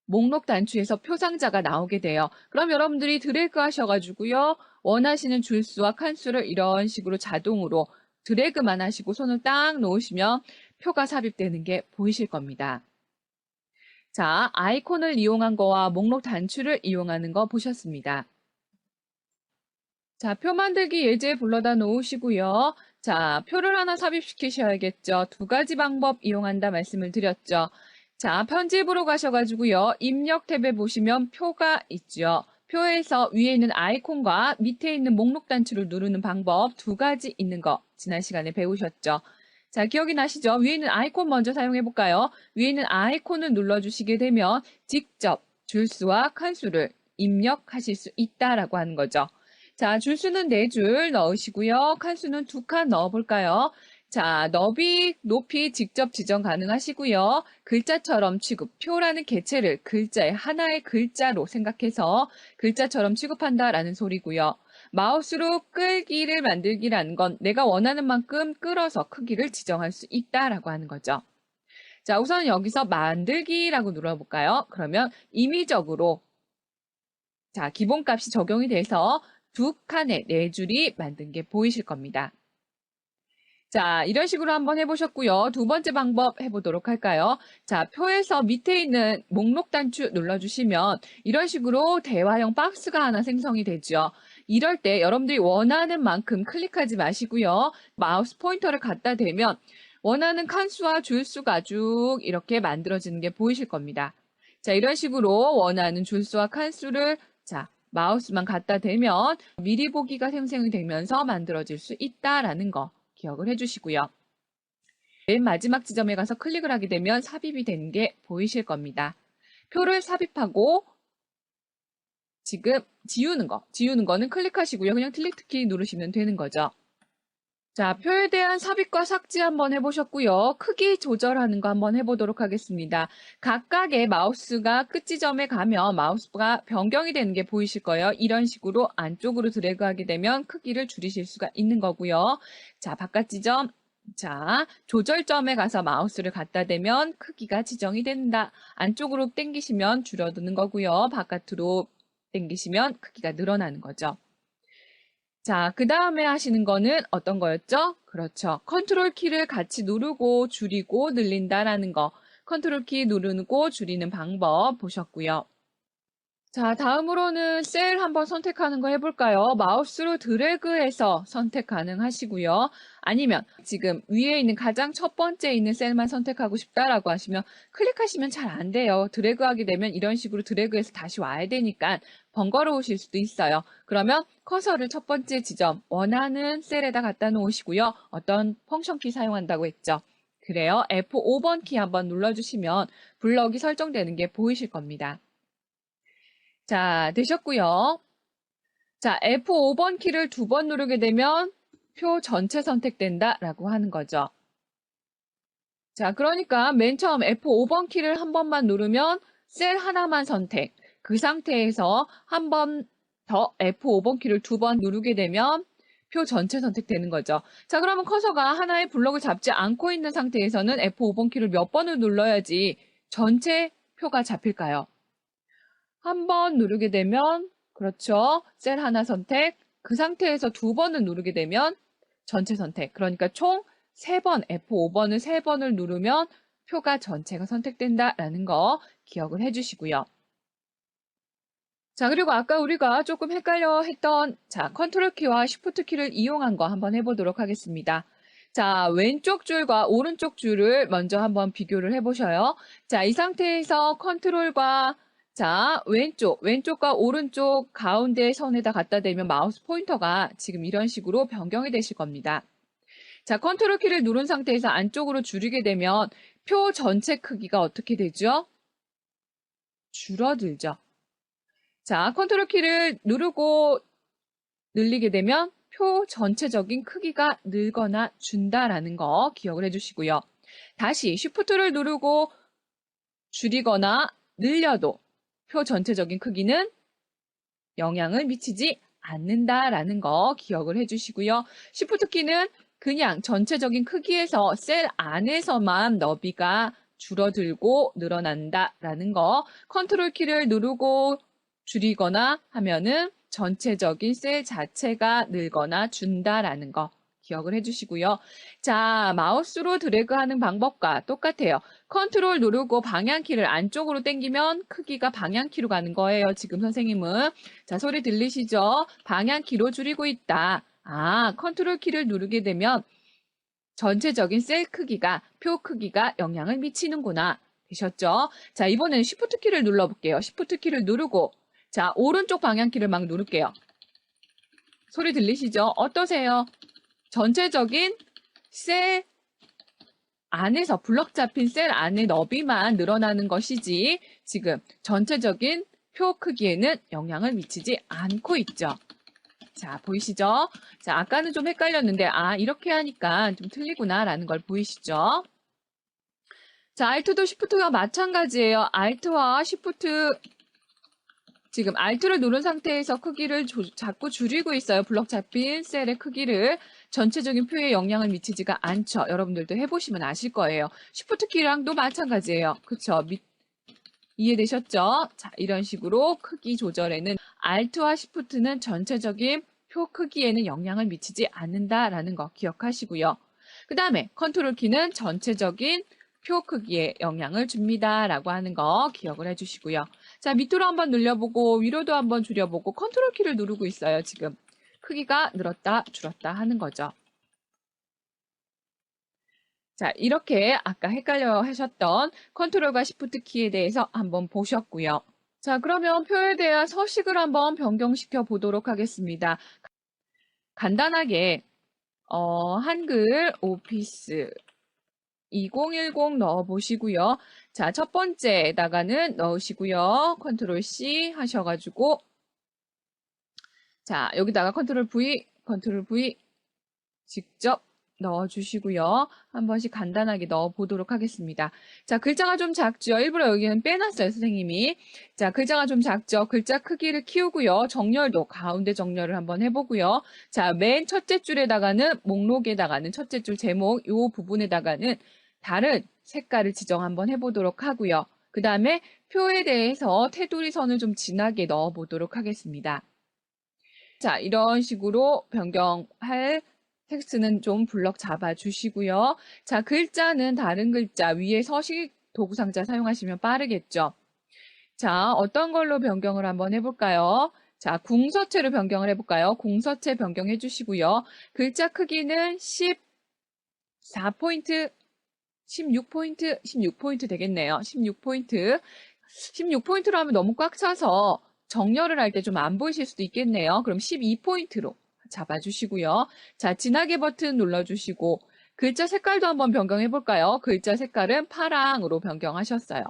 목록 단추에서 표 상자가 나오게 돼요. 그럼 여러분들이 드래그 하셔가지고요. 원하시는 줄수와 칸수를 이런 식으로 자동으로 드래그만 하시고 손을 딱 놓으시면 표가 삽입되는 게 보이실 겁니다. 자, 아이콘을 이용한 거와 목록 단추를 이용하는 거 보셨습니다. 자, 표 만들기 예제 불러다 놓으시고요. 자, 표를 하나 삽입시키셔야겠죠. 두 가지 방법 이용한다 말씀을 드렸죠. 자, 편집으로 가셔가지고요. 입력 탭에 보시면 표가 있죠. 표에서 위에 있는 아이콘과 밑에 있는 목록 단추를 누르는 방법 두 가지 있는 거 지난 시간에 배우셨죠. 자, 기억이 나시죠? 위에 있는 아이콘 먼저 사용해 볼까요? 위에 있는 아이콘을 눌러주시게 되면 직접 줄수와 칸수를 입력하실 수 있다라고 하는 거죠. 자, 줄수는 4줄 넣으시고요. 칸수는 2칸 넣어볼까요? 자, 너비, 높이 직접 지정 가능하시고요. 글자처럼 취급, 표라는 개체를 글자의 하나의 글자로 생각해서 글자처럼 취급한다라는 소리고요. 마우스로 끌기를 만들기라는 건 내가 원하는 만큼 끌어서 크기를 지정할 수 있다라고 하는 거죠. 자, 우선 여기서 만들기라고 눌러볼까요? 그러면 임의적으로 자, 기본값이 적용이 돼서 2칸에 4줄이 만든 게 보이실 겁니다. 자, 이런 식으로 한번 해보셨고요. 두 번째 방법 해보도록 할까요? 자, 표에서 밑에 있는 목록 단추 눌러주시면 이런 식으로 대화형 박스가 하나 생성이 되죠. 이럴 때 여러분들이 원하는 만큼 클릭하지 마시고요. 마우스 포인터를 갖다 대면 원하는 칸수와 줄수가 쭉 이렇게 만들어지는 게 보이실 겁니다. 자, 이런 식으로 원하는 줄수와 칸수를 자, 마우스만 갖다 대면 미리 보기가 생성이 되면서 만들어질 수 있다라는 거 기억을 해주시고요. 맨 마지막 지점에 가서 클릭을 하게 되면 삽입이 되는 게 보이실 겁니다. 표를 삽입하고 지금 지우는 거는 클릭하시고요. 그냥 딜리트 키 누르시면 되는 거죠. 자, 표에 대한 삽입과 삭제 한번 해보셨고요. 크기 조절하는 거 한번 해보도록 하겠습니다. 각각의 마우스가 끝 지점에 가면 마우스가 변경이 되는 게 보이실 거예요. 이런 식으로 안쪽으로 드래그하게 되면 크기를 줄이실 수가 있는 거고요. 자, 바깥 지점. 자, 조절점에 가서 마우스를 갖다 대면 크기가 지정이 된다. 안쪽으로 당기시면 줄어드는 거고요. 바깥으로 당기시면 크기가 늘어나는 거죠. 자, 그 다음에 하시는 거는 어떤 거였죠? 그렇죠. 컨트롤 키를 같이 누르고 줄이고 늘린다라는 거. 컨트롤 키 누르고 줄이는 방법 보셨고요. 자, 다음으로는 셀 한번 선택하는 거 해볼까요? 마우스로 드래그해서 선택 가능하시고요. 아니면 지금 위에 있는 가장 첫 번째 있는 셀만 선택하고 싶다라고 하시면 클릭하시면 잘 안 돼요. 드래그하게 되면 이런 식으로 드래그해서 다시 와야 되니까 번거로우실 수도 있어요. 그러면 커서를 첫 번째 지점 원하는 셀에다 갖다 놓으시고요. 어떤 펑션 키 사용한다고 했죠? 그래요. F5번 키 한번 눌러주시면 블럭이 설정되는 게 보이실 겁니다. 자, 되셨고요. 자, F5번 키를 2번 누르게 되면 표 전체 선택된다라고 하는 거죠. 자, 그러니까 맨 처음 F5번 키를 한 번만 누르면 셀 하나만 선택. 그 상태에서 한 번 더 F5번 키를 2번 누르게 되면 표 전체 선택되는 거죠. 자, 그러면 커서가 하나의 블록을 잡지 않고 있는 상태에서는 F5번 키를 몇 번을 눌러야지 전체 표가 잡힐까요? 한 번 누르게 되면 그렇죠. 셀 하나 선택. 그 상태에서 2번을 누르게 되면 전체 선택. 그러니까 총 3번 F5번을 3번을 누르면 표가 전체가 선택된다라는 거 기억을 해주시고요. 자, 그리고 아까 우리가 조금 헷갈려 했던 컨트롤 키와 쉬프트 키를 이용한 거 한번 해보도록 하겠습니다. 자, 왼쪽 줄과 오른쪽 줄을 먼저 한번 비교를 해보셔요. 자, 이 상태에서 컨트롤과 왼쪽과 오른쪽 가운데 선에다 갖다 대면 마우스 포인터가 지금 이런 식으로 변경이 되실 겁니다. 자, 컨트롤 키를 누른 상태에서 안쪽으로 줄이게 되면 표 전체 크기가 어떻게 되죠? 줄어들죠. 자, 컨트롤 키를 누르고 늘리게 되면 표 전체적인 크기가 늘거나 준다라는 거 기억을 해주시고요. 다시 쉬프트를 누르고 줄이거나 늘려도 표 전체적인 크기는 영향을 미치지 않는다라는 거 기억을 해주시고요. 쉬프트 키는 그냥 전체적인 크기에서 셀 안에서만 너비가 줄어들고 늘어난다라는 거, 컨트롤 키를 누르고 줄이거나 하면은 전체적인 셀 자체가 늘거나 준다라는 거 기억을 해주시고요. 자, 마우스로 드래그하는 방법과 똑같아요. 컨트롤 누르고 방향키를 안쪽으로 당기면 크기가 방향키로 가는 거예요. 지금 선생님은. 자, 소리 들리시죠? 방향키로 줄이고 있다. 아, 컨트롤 키를 누르게 되면 전체적인 셀 크기가, 표 크기가 영향을 미치는구나. 되셨죠? 자, 이번에는 쉬프트 키를 눌러볼게요. 쉬프트 키를 누르고 자, 오른쪽 방향키를 막 누를게요. 소리 들리시죠? 어떠세요? 전체적인 셀 안에서 블럭 잡힌 셀 안의 너비만 늘어나는 것이지 지금 전체적인 표 크기에는 영향을 미치지 않고 있죠. 자, 보이시죠? 자, 아까는 좀 헷갈렸는데 아, 이렇게 하니까 좀 틀리구나 라는 걸 보이시죠? 자, Alt도 Shift가 마찬가지예요. Alt와 Shift 지금 Alt를 누른 상태에서 크기를 자꾸 줄이고 있어요. 블럭 잡힌 셀의 크기를. 전체적인 표에 영향을 미치지가 않죠. 여러분들도 해보시면 아실 거예요. 쉬프트 키랑도 마찬가지예요. 그쵸? 이해되셨죠? 자, 이런 식으로 크기 조절에는 Alt와 Shift는 전체적인 표 크기에는 영향을 미치지 않는다라는 거 기억하시고요. 그 다음에 컨트롤 키는 전체적인 표 크기에 영향을 줍니다. 라고 하는 거 기억을 해주시고요. 자, 밑으로 한번 늘려보고 위로도 한번 줄여보고 컨트롤 키를 누르고 있어요. 지금 크기가 늘었다 줄었다 하는 거죠. 자, 이렇게 아까 헷갈려 하셨던 컨트롤과 쉬프트 키에 대해서 한번 보셨고요. 자, 그러면 표에 대한 서식을 한번 변경시켜 보도록 하겠습니다. 간단하게 한글 오피스 2010 넣어보시고요. 자, 첫 번째에다가는 넣으시고요. 컨트롤 C 하셔가지고 자, 여기다가 컨트롤 V 직접 넣어주시고요. 한 번씩 간단하게 넣어보도록 하겠습니다. 자, 글자가 좀 작죠? 일부러 여기는 빼놨어요, 선생님이. 자, 글자가 좀 작죠? 글자 크기를 키우고요. 정렬도 가운데 정렬을 한번 해보고요. 자, 맨 첫째 줄에다가는 목록에다가는 첫째 줄 제목 요 부분에다가는 다른 색깔을 지정 한번 해보도록 하고요. 그 다음에 표에 대해서 테두리 선을 좀 진하게 넣어 보도록 하겠습니다. 자, 이런 식으로 변경할 텍스트는 좀 블럭 잡아 주시고요. 자, 글자는 다른 글자 위에 서식 도구상자 사용하시면 빠르겠죠. 자, 어떤 걸로 변경을 한번 해볼까요? 자, 궁서체로 변경을 해볼까요? 궁서체 변경해 주시고요. 글자 크기는 14포인트, 16포인트, 16포인트 되겠네요. 16포인트. 16포인트로 하면 너무 꽉 차서 정렬을 할 때 좀 안 보이실 수도 있겠네요. 그럼 12포인트로 잡아주시고요. 자, 진하게 버튼 눌러주시고 글자 색깔도 한번 변경해 볼까요? 글자 색깔은 파랑으로 변경하셨어요.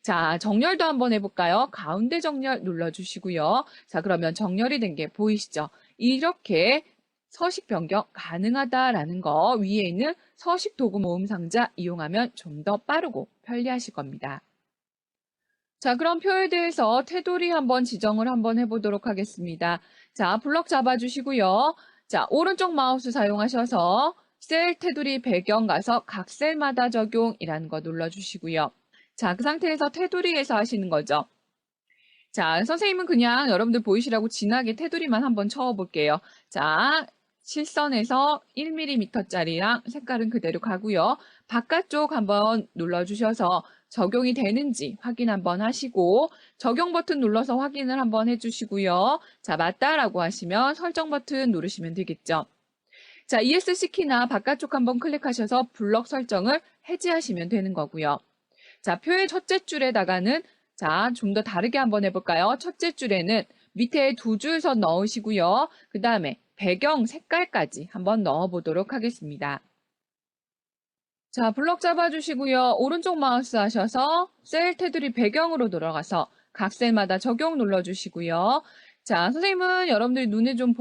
자, 정렬도 한번 해볼까요? 가운데 정렬 눌러주시고요. 자, 그러면 정렬이 된 게 보이시죠? 이렇게 서식 변경 가능하다라는 거 위에 있는 서식 도구 모음 상자 이용하면 좀 더 빠르고 편리하실 겁니다. 자, 그럼 표에 대해서 테두리 한번 지정을 한번 해보도록 하겠습니다. 자, 블럭 잡아주시고요. 자, 오른쪽 마우스 사용하셔서 셀 테두리 배경 가서 각 셀마다 적용이라는 거 눌러주시고요. 자, 그 상태에서 테두리에서 하시는 거죠. 자, 선생님은 그냥 여러분들 보이시라고 진하게 테두리만 한번 쳐볼게요. 자, 실선에서 1mm짜리랑 색깔은 그대로 가고요. 바깥쪽 한번 눌러주셔서 적용이 되는지 확인 한번 하시고 적용 버튼 눌러서 확인을 한번 해주시고요. 자, 맞다라고 하시면 설정 버튼 누르시면 되겠죠. 자, ESC 키나 바깥쪽 한번 클릭하셔서 블럭 설정을 해제하시면 되는 거고요. 자, 표의 첫째 줄에다가는 자, 좀 더 다르게 한번 해볼까요? 첫째 줄에는 밑에 두 줄 선 넣으시고요. 그 다음에 배경 색깔까지 한번 넣어보도록 하겠습니다. 자, 블럭 잡아주시고요. 오른쪽 마우스 하셔서 셀 테두리 배경으로 들어가서 각 셀마다 적용 눌러주시고요. 자, 선생님은 여러분들이 눈에 좀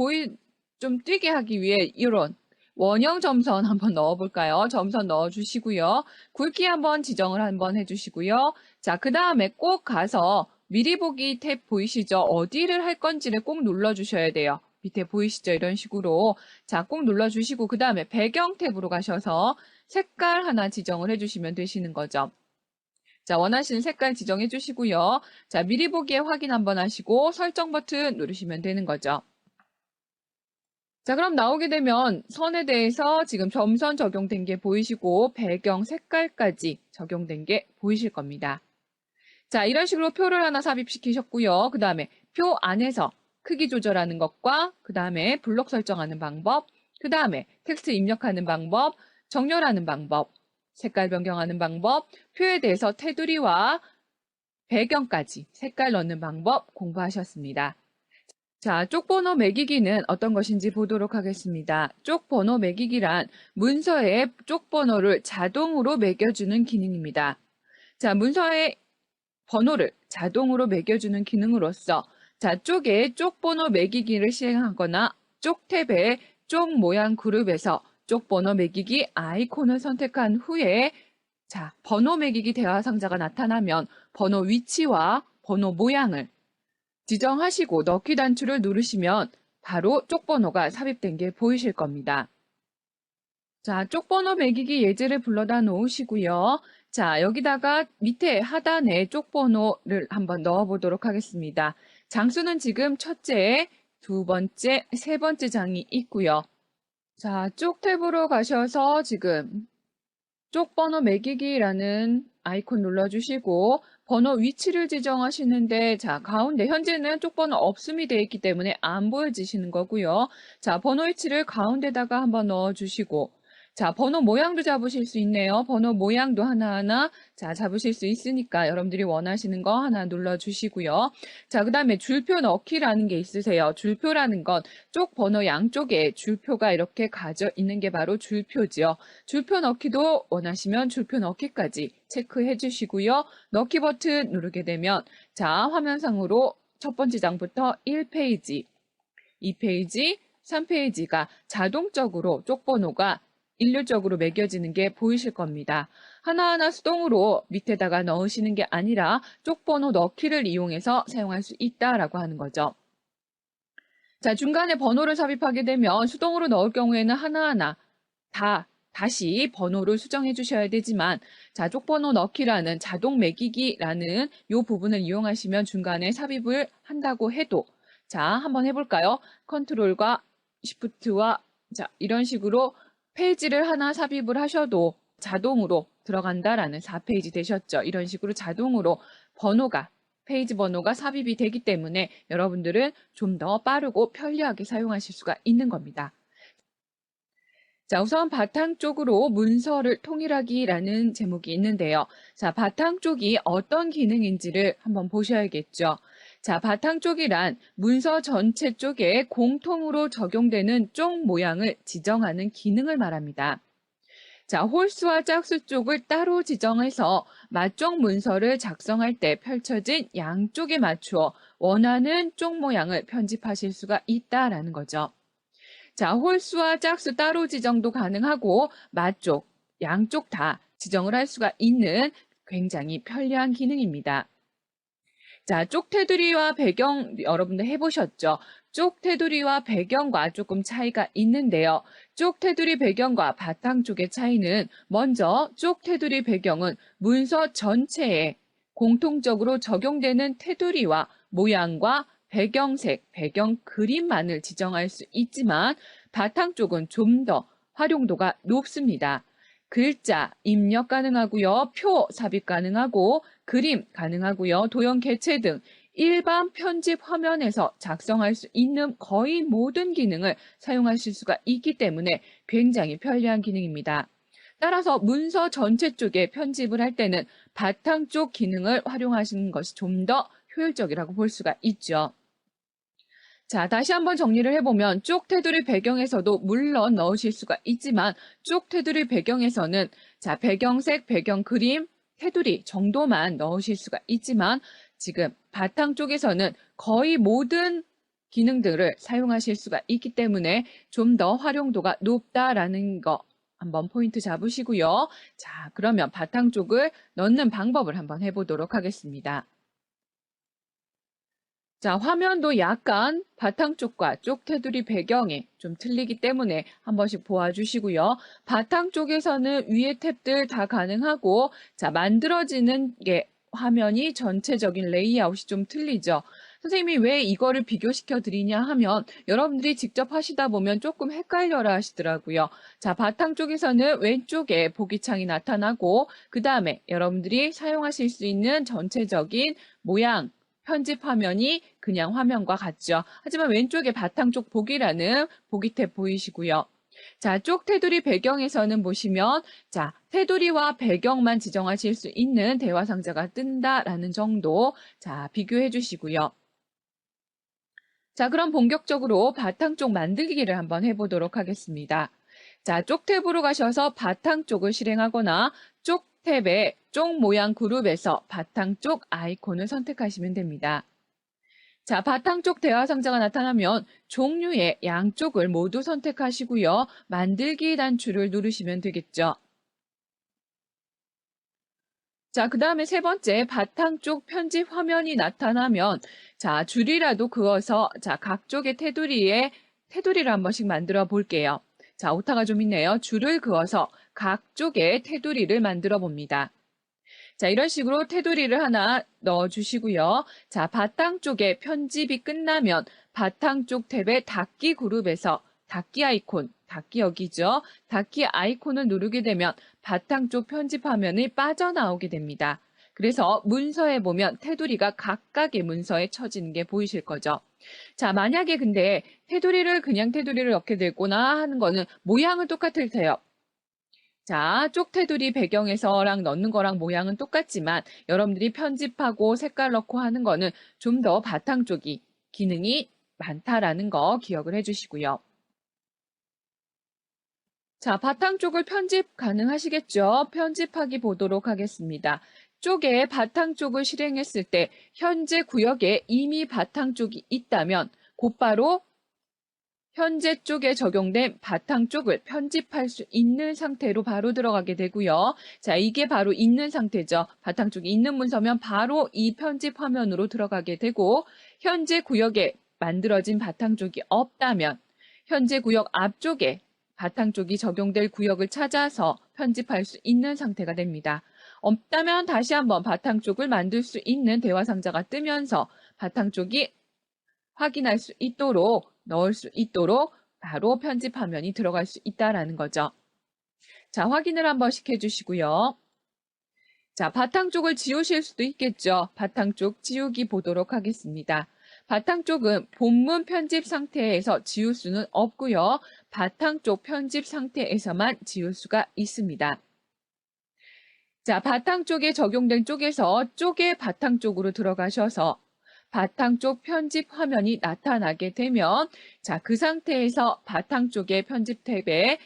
띄게 하기 위해 이런 원형 점선 한번 넣어볼까요? 점선 넣어주시고요. 굵기 한번 지정을 한번 해주시고요. 자, 그 다음에 꼭 가서 미리 보기 탭 보이시죠? 어디를 할 건지를 꼭 눌러주셔야 돼요. 밑에 보이시죠? 이런 식으로. 자, 꼭 눌러주시고 그 다음에 배경 탭으로 가셔서 색깔 하나 지정을 해주시면 되시는 거죠. 자, 원하시는 색깔 지정해 주시고요. 자, 미리 보기에 확인 한번 하시고 설정 버튼 누르시면 되는 거죠. 자, 그럼 나오게 되면 선에 대해서 지금 점선 적용된 게 보이시고 배경 색깔까지 적용된 게 보이실 겁니다. 자, 이런 식으로 표를 하나 삽입시키셨고요. 그 다음에 표 안에서 크기 조절하는 것과 그 다음에 블록 설정하는 방법, 그 다음에 텍스트 입력하는 방법, 정렬하는 방법, 색깔 변경하는 방법, 표에 대해서 테두리와 배경까지 색깔 넣는 방법 공부하셨습니다. 자, 쪽번호 매기기는 어떤 것인지 보도록 하겠습니다. 쪽번호 매기기란 문서에 쪽번호를 자동으로 매겨주는 기능입니다. 자, 문서에 번호를 자동으로 매겨주는 기능으로서 자, 쪽에 쪽번호 매기기를 시행하거나 쪽 탭의 쪽 모양 그룹에서 쪽번호 매기기 아이콘을 선택한 후에 자, 번호 매기기 대화 상자가 나타나면 번호 위치와 번호 모양을 지정하시고 넣기 단추를 누르시면 바로 쪽번호가 삽입된 게 보이실 겁니다. 자, 쪽번호 매기기 예제를 불러다 놓으시고요. 자, 여기다가 밑에 하단에 쪽번호를 한번 넣어보도록 하겠습니다. 장수는 지금 첫째, 두 번째, 세 번째 장이 있고요. 자, 쪽 탭으로 가셔서 지금 쪽번호 매기기라는 아이콘 눌러주시고 번호 위치를 지정하시는데 자, 가운데 현재는 쪽번호 없음이 되어 있기 때문에 안 보여지시는 거고요. 자, 번호 위치를 가운데다가 한번 넣어주시고 자, 번호 모양도 잡으실 수 있네요. 번호 모양도 하나하나 자, 잡으실 수 있으니까 여러분들이 원하시는 거 하나 눌러주시고요. 자, 그 다음에 줄표 넣기라는 게 있으세요. 줄표라는 건 쪽 번호 양쪽에 줄표가 이렇게 가져 있는 게 바로 줄표지요. 줄표 넣기도 원하시면 줄표 넣기까지 체크해 주시고요. 넣기 버튼 누르게 되면 자, 화면상으로 첫 번째 장부터 1페이지, 2페이지, 3페이지가 자동적으로 쪽번호가 일률적으로 매겨지는 게 보이실 겁니다. 하나하나 수동으로 밑에다가 넣으시는 게 아니라 쪽번호 넣기를 이용해서 사용할 수 있다라고 하는 거죠. 자, 중간에 번호를 삽입하게 되면 수동으로 넣을 경우에는 하나하나 다 다시 번호를 수정해 주셔야 되지만 자, 쪽번호 넣기라는 자동 매기기라는 이 부분을 이용하시면 중간에 삽입을 한다고 해도 자, 한번 해볼까요? 컨트롤과 시프트와 자, 이런 식으로 페이지를 하나 삽입을 하셔도 자동으로 들어간다라는 4페이지 되셨죠? 이런 식으로 자동으로 페이지 번호가 삽입이 되기 때문에 여러분들은 좀 더 빠르고 편리하게 사용하실 수가 있는 겁니다. 자, 우선 바탕 쪽으로 문서를 통일하기라는 제목이 있는데요. 자, 바탕 쪽이 어떤 기능인지를 한번 보셔야겠죠. 자, 바탕 쪽이란 문서 전체 쪽에 공통으로 적용되는 쪽 모양을 지정하는 기능을 말합니다. 자, 홀수와 짝수 쪽을 따로 지정해서 맞쪽 문서를 작성할 때 펼쳐진 양쪽에 맞추어 원하는 쪽 모양을 편집하실 수가 있다라는 거죠. 자, 홀수와 짝수 따로 지정도 가능하고 맞쪽, 양쪽 다 지정을 할 수가 있는 굉장히 편리한 기능입니다. 자, 쪽 테두리와 배경 여러분들 해보셨죠? 쪽 테두리와 배경과 조금 차이가 있는데요. 쪽 테두리 배경과 바탕 쪽의 차이는 먼저 쪽 테두리 배경은 문서 전체에 공통적으로 적용되는 테두리와 모양과 배경색, 배경 그림만을 지정할 수 있지만 바탕 쪽은 좀 더 활용도가 높습니다. 글자 입력 가능하고요. 표 삽입 가능하고 그림 가능하고요. 도형 개체 등 일반 편집 화면에서 작성할 수 있는 거의 모든 기능을 사용하실 수가 있기 때문에 굉장히 편리한 기능입니다. 따라서 문서 전체 쪽에 편집을 할 때는 바탕 쪽 기능을 활용하시는 것이 좀 더 효율적이라고 볼 수가 있죠. 자, 다시 한번 정리를 해보면 쪽 테두리 배경에서도 물론 넣으실 수가 있지만 쪽 테두리 배경에서는 자, 배경색, 배경 그림, 테두리 정도만 넣으실 수가 있지만 지금 바탕 쪽에서는 거의 모든 기능들을 사용하실 수가 있기 때문에 좀 더 활용도가 높다라는 거 한번 포인트 잡으시고요. 자, 그러면 바탕 쪽을 넣는 방법을 한번 해보도록 하겠습니다. 자, 화면도 약간 바탕 쪽과 쪽 테두리 배경이 좀 틀리기 때문에 한 번씩 보아주시고요. 바탕 쪽에서는 위에 탭들 다 가능하고 자, 만들어지는 게 화면이 전체적인 레이아웃이 좀 틀리죠. 선생님이 왜 이거를 비교시켜 드리냐 하면 여러분들이 직접 하시다 보면 조금 헷갈려라 하시더라고요. 자, 바탕 쪽에서는 왼쪽에 보기창이 나타나고 그 다음에 여러분들이 사용하실 수 있는 전체적인 모양 편집 화면이 그냥 화면과 같죠. 하지만 왼쪽에 바탕 쪽 보기라는 보기 탭 보이시고요. 자, 쪽 테두리 배경에서는 보시면 자, 테두리와 배경만 지정하실 수 있는 대화 상자가 뜬다라는 정도 자, 비교해 주시고요. 자, 그럼 본격적으로 바탕 쪽 만들기를 한번 해보도록 하겠습니다. 자, 쪽 탭으로 가셔서 바탕 쪽을 실행하거나 쪽 탭의 쪽 모양 그룹에서 바탕 쪽 아이콘을 선택하시면 됩니다. 자, 바탕 쪽 대화 상자가 나타나면 종류의 양쪽을 모두 선택하시고요. 만들기 단추를 누르시면 되겠죠. 자, 그 다음에 세 번째 바탕 쪽 편집 화면이 나타나면 자, 줄이라도 그어서 자, 각쪽의 테두리를 한 번씩 만들어 볼게요. 자, 오타가 좀 있네요. 줄을 그어서 각쪽의 테두리를 만들어 봅니다. 자, 이런 식으로 테두리를 하나 넣어주시고요. 자, 바탕 쪽에 편집이 끝나면 바탕 쪽 탭의 닫기 그룹에서 닫기 아이콘, 닫기 여기죠. 닫기 아이콘을 누르게 되면 바탕 쪽 편집 화면이 빠져나오게 됩니다. 그래서 문서에 보면 테두리가 각각의 문서에 쳐지는 게 보이실 거죠. 자, 만약에 근데 그냥 테두리를 넣게 되거나 하는 거는 모양은 똑같을 테요. 자, 쪽 테두리 배경에서랑 넣는 거랑 모양은 똑같지만 여러분들이 편집하고 색깔 넣고 하는 거는 좀 더 바탕 쪽이 기능이 많다라는 거 기억을 해주시고요. 자, 바탕 쪽을 편집 가능하시겠죠? 편집하기 보도록 하겠습니다. 쪽에 바탕 쪽을 실행했을 때 현재 구역에 이미 바탕 쪽이 있다면 곧바로 현재 쪽에 적용된 바탕 쪽을 편집할 수 있는 상태로 바로 들어가게 되고요. 자, 이게 바로 있는 상태죠. 바탕 쪽이 있는 문서면 바로 이 편집 화면으로 들어가게 되고 현재 구역에 만들어진 바탕 쪽이 없다면 현재 구역 앞쪽에 바탕 쪽이 적용될 구역을 찾아서 편집할 수 있는 상태가 됩니다. 없다면 다시 한번 바탕 쪽을 만들 수 있는 대화 상자가 뜨면서 바탕 쪽이 확인할 수 있도록 넣을 수 있도록 바로 편집 화면이 들어갈 수 있다라는 거죠. 자, 확인을 한번 시켜주시고요. 자, 바탕 쪽을 지우실 수도 있겠죠. 바탕 쪽 지우기 보도록 하겠습니다. 바탕 쪽은 본문 편집 상태에서 지울 수는 없고요. 바탕 쪽 편집 상태에서만 지울 수가 있습니다. 자, 바탕 쪽에 적용된 쪽에서 쪽의 바탕 쪽으로 들어가셔서 바탕 쪽 편집 화면이 나타나게 되면 자, 그 상태에서 바탕 쪽의 편집 탭에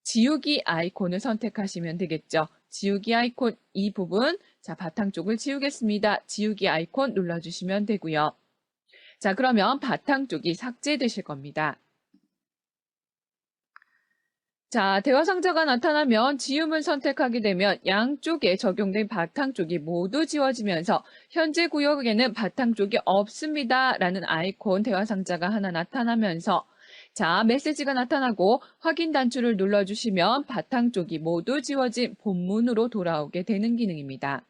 지우기 아이콘을 선택하시면 되겠죠. 지우기 아이콘 이 부분, 자, 바탕 쪽을 지우겠습니다. 지우기 아이콘 눌러주시면 되고요. 자, 그러면 바탕 쪽이 삭제되실 겁니다. 자, 대화 상자가 나타나면 지움을 선택하게 되면 양쪽에 적용된 바탕 쪽이 모두 지워지면서 현재 구역에는 바탕 쪽이 없습니다. 라는 아이콘 대화 상자가 하나 나타나면서 자, 메시지가 나타나고 확인 단추를 눌러주시면 바탕 쪽이 모두 지워진 본문으로 돌아오게 되는 기능입니다.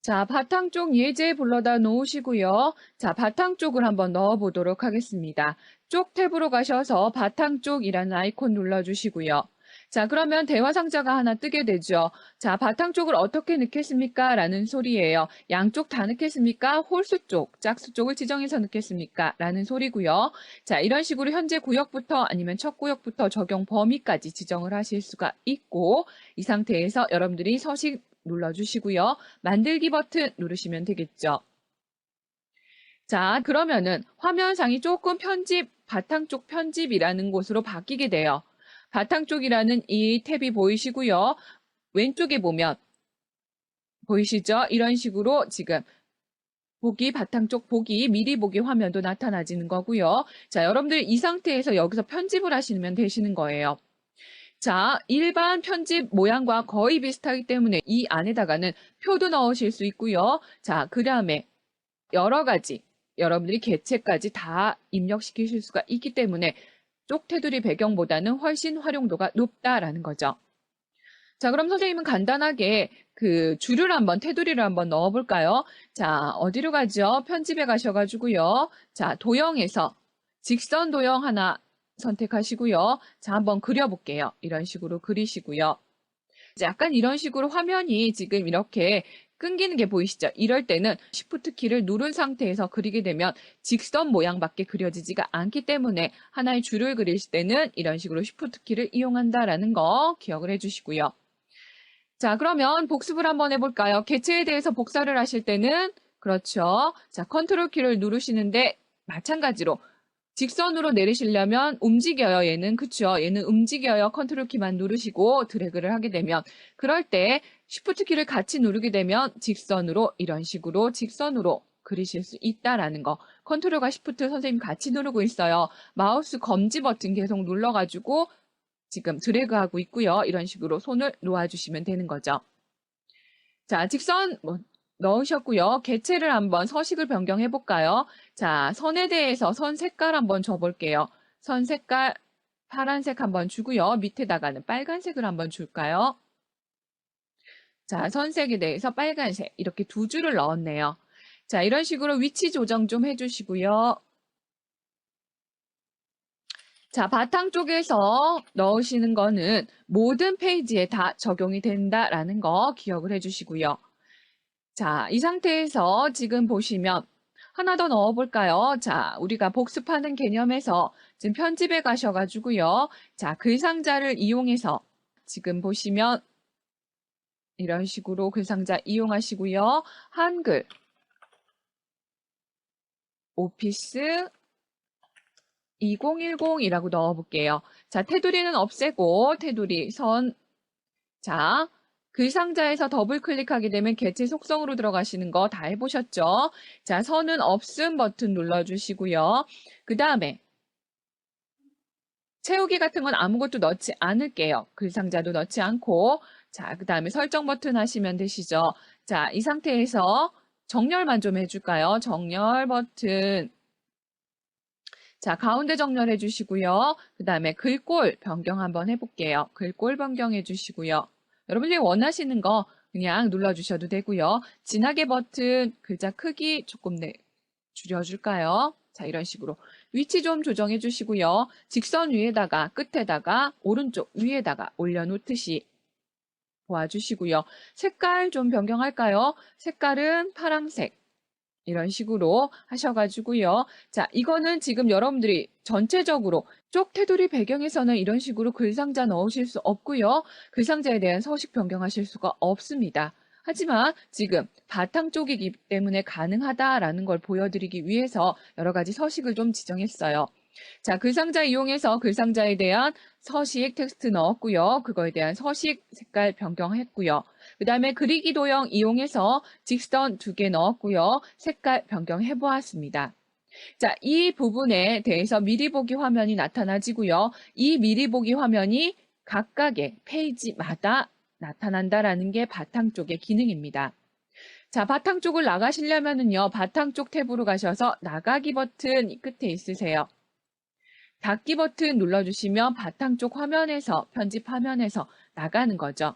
자, 바탕 쪽 예제 불러다 놓으시고요. 자, 바탕 쪽을 한번 넣어 보도록 하겠습니다. 쪽 탭으로 가셔서 바탕 쪽이라는 아이콘 눌러주시고요. 자, 그러면 대화 상자가 하나 뜨게 되죠. 자, 바탕 쪽을 어떻게 넣겠습니까? 라는 소리예요. 양쪽 다 넣겠습니까? 홀수 쪽, 짝수 쪽을 지정해서 넣겠습니까? 라는 소리고요. 자, 이런 식으로 현재 구역부터 아니면 첫 구역부터 적용 범위까지 지정을 하실 수가 있고 이 상태에서 여러분들이 서식 눌러주시고요. 만들기 버튼 누르시면 되겠죠. 자, 그러면은 화면상이 조금 바탕 쪽 편집이라는 곳으로 바뀌게 돼요. 바탕 쪽이라는 이 탭이 보이시고요. 왼쪽에 보면 보이시죠? 이런 식으로 지금 바탕 쪽 보기, 미리 보기 화면도 나타나지는 거고요. 자, 여러분들 이 상태에서 여기서 편집을 하시면 되시는 거예요. 자, 일반 편집 모양과 거의 비슷하기 때문에 이 안에다가는 표도 넣으실 수 있고요. 자, 그 다음에 여러 가지 여러분들이 개체까지 다 입력시키실 수가 있기 때문에 쪽 테두리 배경보다는 훨씬 활용도가 높다라는 거죠. 자, 그럼 선생님은 간단하게 그 테두리를 한번 넣어볼까요? 자, 어디로 가죠? 편집에 가셔가지고요. 자, 도형에서 직선 도형 하나 선택하시고요. 자, 한번 그려볼게요. 이런 식으로 그리시고요. 약간 이런 식으로 화면이 지금 이렇게 끊기는 게 보이시죠? 이럴 때는 Shift 키를 누른 상태에서 그리게 되면 직선 모양밖에 그려지지가 않기 때문에 하나의 줄을 그리실 때는 이런 식으로 Shift 키를 이용한다라는 거 기억을 해주시고요. 자, 그러면 복습을 한번 해볼까요? 개체에 대해서 복사를 하실 때는 그렇죠. 자, 컨트롤 키를 누르시는데 마찬가지로 직선으로 내리시려면 움직여요. 얘는 그쵸? 얘는 움직여요. 컨트롤 키만 누르시고 드래그를 하게 되면 그럴 때 Shift 키를 같이 누르게 되면 직선으로 이런 식으로 직선으로 그리실 수 있다라는 거. 컨트롤과 Shift 선생님 같이 누르고 있어요. 마우스 검지 버튼 계속 눌러가지고 지금 드래그하고 있고요. 이런 식으로 손을 놓아주시면 되는 거죠. 자, 직선 넣으셨고요. 개체를 한번 서식을 변경해 볼까요? 자, 선에 대해서 선 색깔 한번 줘볼게요. 선 색깔 파란색 한번 주고요. 밑에다가는 빨간색을 한번 줄까요? 자, 선색에 대해서 빨간색 이렇게 두 줄을 넣었네요. 자, 이런 식으로 위치 조정 좀 해주시고요. 자, 바탕 쪽에서 넣으시는 거는 모든 페이지에 다 적용이 된다라는 거 기억을 해주시고요. 자, 이 상태에서 지금 보시면 하나 더 넣어볼까요? 자, 우리가 복습하는 개념에서 지금 편집에 가셔가지고요. 자, 글상자를 이용해서 지금 보시면 이런 식으로 글상자 이용하시고요. 한글, 오피스 2010이라고 넣어볼게요. 자, 테두리는 없애고 테두리 선. 자, 글상자에서 더블 클릭하게 되면 개체 속성으로 들어가시는 거 다 해보셨죠? 자, 선은 없음 버튼 눌러주시고요. 그 다음에 채우기 같은 건 아무것도 넣지 않을게요. 글상자도 넣지 않고. 자, 그 다음에 설정 버튼 하시면 되시죠? 자, 이 상태에서 정렬만 좀 해줄까요? 정렬 버튼. 자, 가운데 정렬해 주시고요. 그 다음에 글꼴 변경 한번 해볼게요. 글꼴 변경해 주시고요. 여러분들이 원하시는 거 그냥 눌러주셔도 되고요. 진하게 버튼 글자 크기 조금 줄여줄까요? 자, 이런 식으로 위치 좀 조정해 주시고요. 직선 위에다가 끝에다가 오른쪽 위에다가 올려놓듯이 보아주시고요. 색깔 좀 변경할까요? 색깔은 파란색. 이런 식으로 하셔가지고요. 자, 이거는 지금 여러분들이 전체적으로 쪽 테두리 배경에서는 이런 식으로 글상자 넣으실 수 없고요. 글상자에 대한 서식 변경하실 수가 없습니다. 하지만 지금 바탕 쪽이기 때문에 가능하다라는 걸 보여드리기 위해서 여러 가지 서식을 좀 지정했어요. 자, 글상자 이용해서 글상자에 대한 서식 텍스트 넣었고요. 그거에 대한 서식 색깔 변경했고요. 그 다음에 그리기 도형 이용해서 직선 2개 넣었고요. 색깔 변경해 보았습니다. 자, 이 부분에 대해서 미리 보기 화면이 나타나지고요. 이 미리 보기 화면이 각각의 페이지마다 나타난다라는 게 바탕 쪽의 기능입니다. 자, 바탕 쪽을 나가시려면은요. 바탕 쪽 탭으로 가셔서 나가기 버튼 이 끝에 있으세요. 닫기 버튼 눌러주시면 바탕 쪽 화면에서 편집 화면에서 나가는 거죠.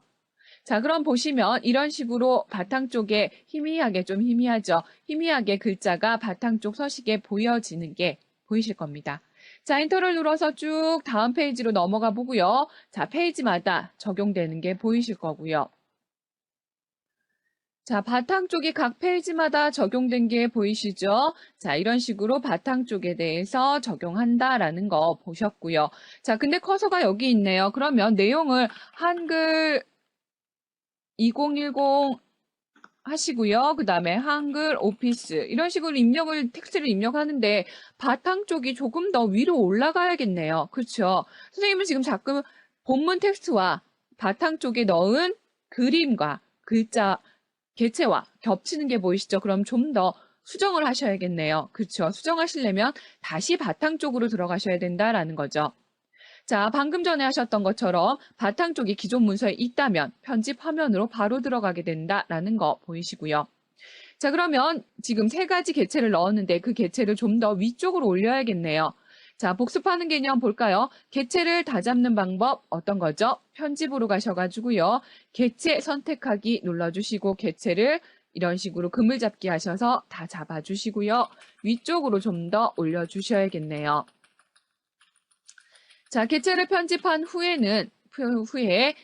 자, 그럼 보시면 이런 식으로 바탕 쪽에 희미하게 좀 희미하죠. 희미하게 글자가 바탕 쪽 서식에 보여지는 게 보이실 겁니다. 자, 엔터를 눌러서 쭉 다음 페이지로 넘어가 보고요. 자, 페이지마다 적용되는 게 보이실 거고요. 자, 바탕 쪽이 각 페이지마다 적용된 게 보이시죠? 자, 이런 식으로 바탕 쪽에 대해서 적용한다라는 거 보셨고요. 자, 근데 커서가 여기 있네요. 그러면 내용을 한글 2010 하시고요. 그 다음에 한글 오피스 이런 식으로 텍스트를 입력하는데 바탕 쪽이 조금 더 위로 올라가야겠네요. 그렇죠? 선생님은 지금 자꾸 본문 텍스트와 바탕 쪽에 넣은 그림과 글자 개체와 겹치는 게 보이시죠? 그럼 좀 더 수정을 하셔야겠네요. 그렇죠? 수정하시려면 다시 바탕 쪽으로 들어가셔야 된다라는 거죠. 자, 방금 전에 하셨던 것처럼 바탕 쪽이 기존 문서에 있다면 편집 화면으로 바로 들어가게 된다라는 거 보이시고요. 자, 그러면 지금 3가지 개체를 넣었는데 그 개체를 좀 더 위쪽으로 올려야겠네요. 자, 복습하는 개념 볼까요? 개체를 다 잡는 방법 어떤 거죠? 편집으로 가셔가지고요. 개체 선택하기 눌러주시고 개체를 이런 식으로 그물 잡기 하셔서 다 잡아주시고요. 위쪽으로 좀 더 올려주셔야겠네요. 자, 개체를 편집한 후에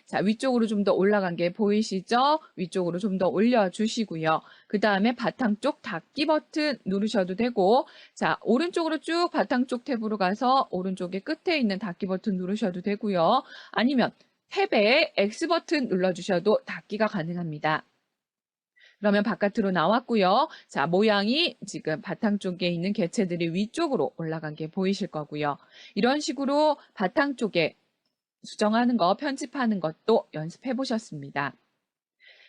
자, 위쪽으로 좀 더 올라간 게 보이시죠? 위쪽으로 좀 더 올려주시고요. 그 다음에 바탕 쪽 닫기 버튼 누르셔도 되고, 자, 오른쪽으로 쭉 바탕 쪽 탭으로 가서 오른쪽에 끝에 있는 닫기 버튼 누르셔도 되고요. 아니면 탭에 X 버튼 눌러주셔도 닫기가 가능합니다. 그러면 바깥으로 나왔고요. 자, 모양이 지금 바탕 쪽에 있는 개체들이 위쪽으로 올라간 게 보이실 거고요. 이런 식으로 바탕 쪽에 수정하는 거, 편집하는 것도 연습해 보셨습니다.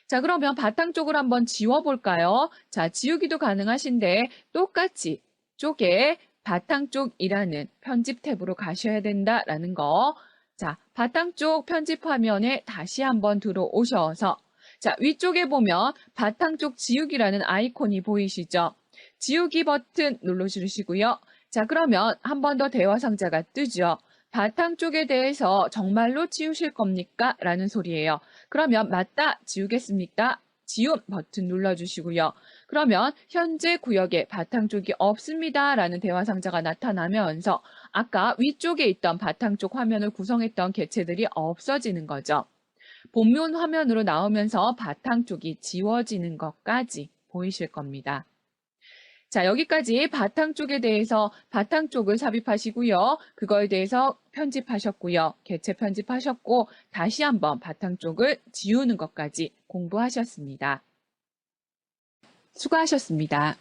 자, 그러면 바탕 쪽을 한번 지워볼까요? 자, 지우기도 가능하신데 똑같이 쪽에 바탕 쪽이라는 편집 탭으로 가셔야 된다라는 거. 자, 바탕 쪽 편집 화면에 다시 한번 들어오셔서 자, 위쪽에 보면 바탕 쪽 지우기라는 아이콘이 보이시죠? 지우기 버튼 눌러주시고요. 자, 그러면 한 번 더 대화 상자가 뜨죠. 바탕 쪽에 대해서 정말로 지우실 겁니까? 라는 소리예요. 그러면 맞다, 지우겠습니까? 지움 버튼 눌러주시고요. 그러면 현재 구역에 바탕 쪽이 없습니다. 라는 대화 상자가 나타나면서 아까 위쪽에 있던 바탕 쪽 화면을 구성했던 개체들이 없어지는 거죠. 본문 화면으로 나오면서 바탕 쪽이 지워지는 것까지 보이실 겁니다. 자, 여기까지 바탕 쪽에 대해서 바탕 쪽을 삽입하시고요. 그거에 대해서 편집하셨고요. 개체 편집하셨고 다시 한번 바탕 쪽을 지우는 것까지 공부하셨습니다. 수고하셨습니다.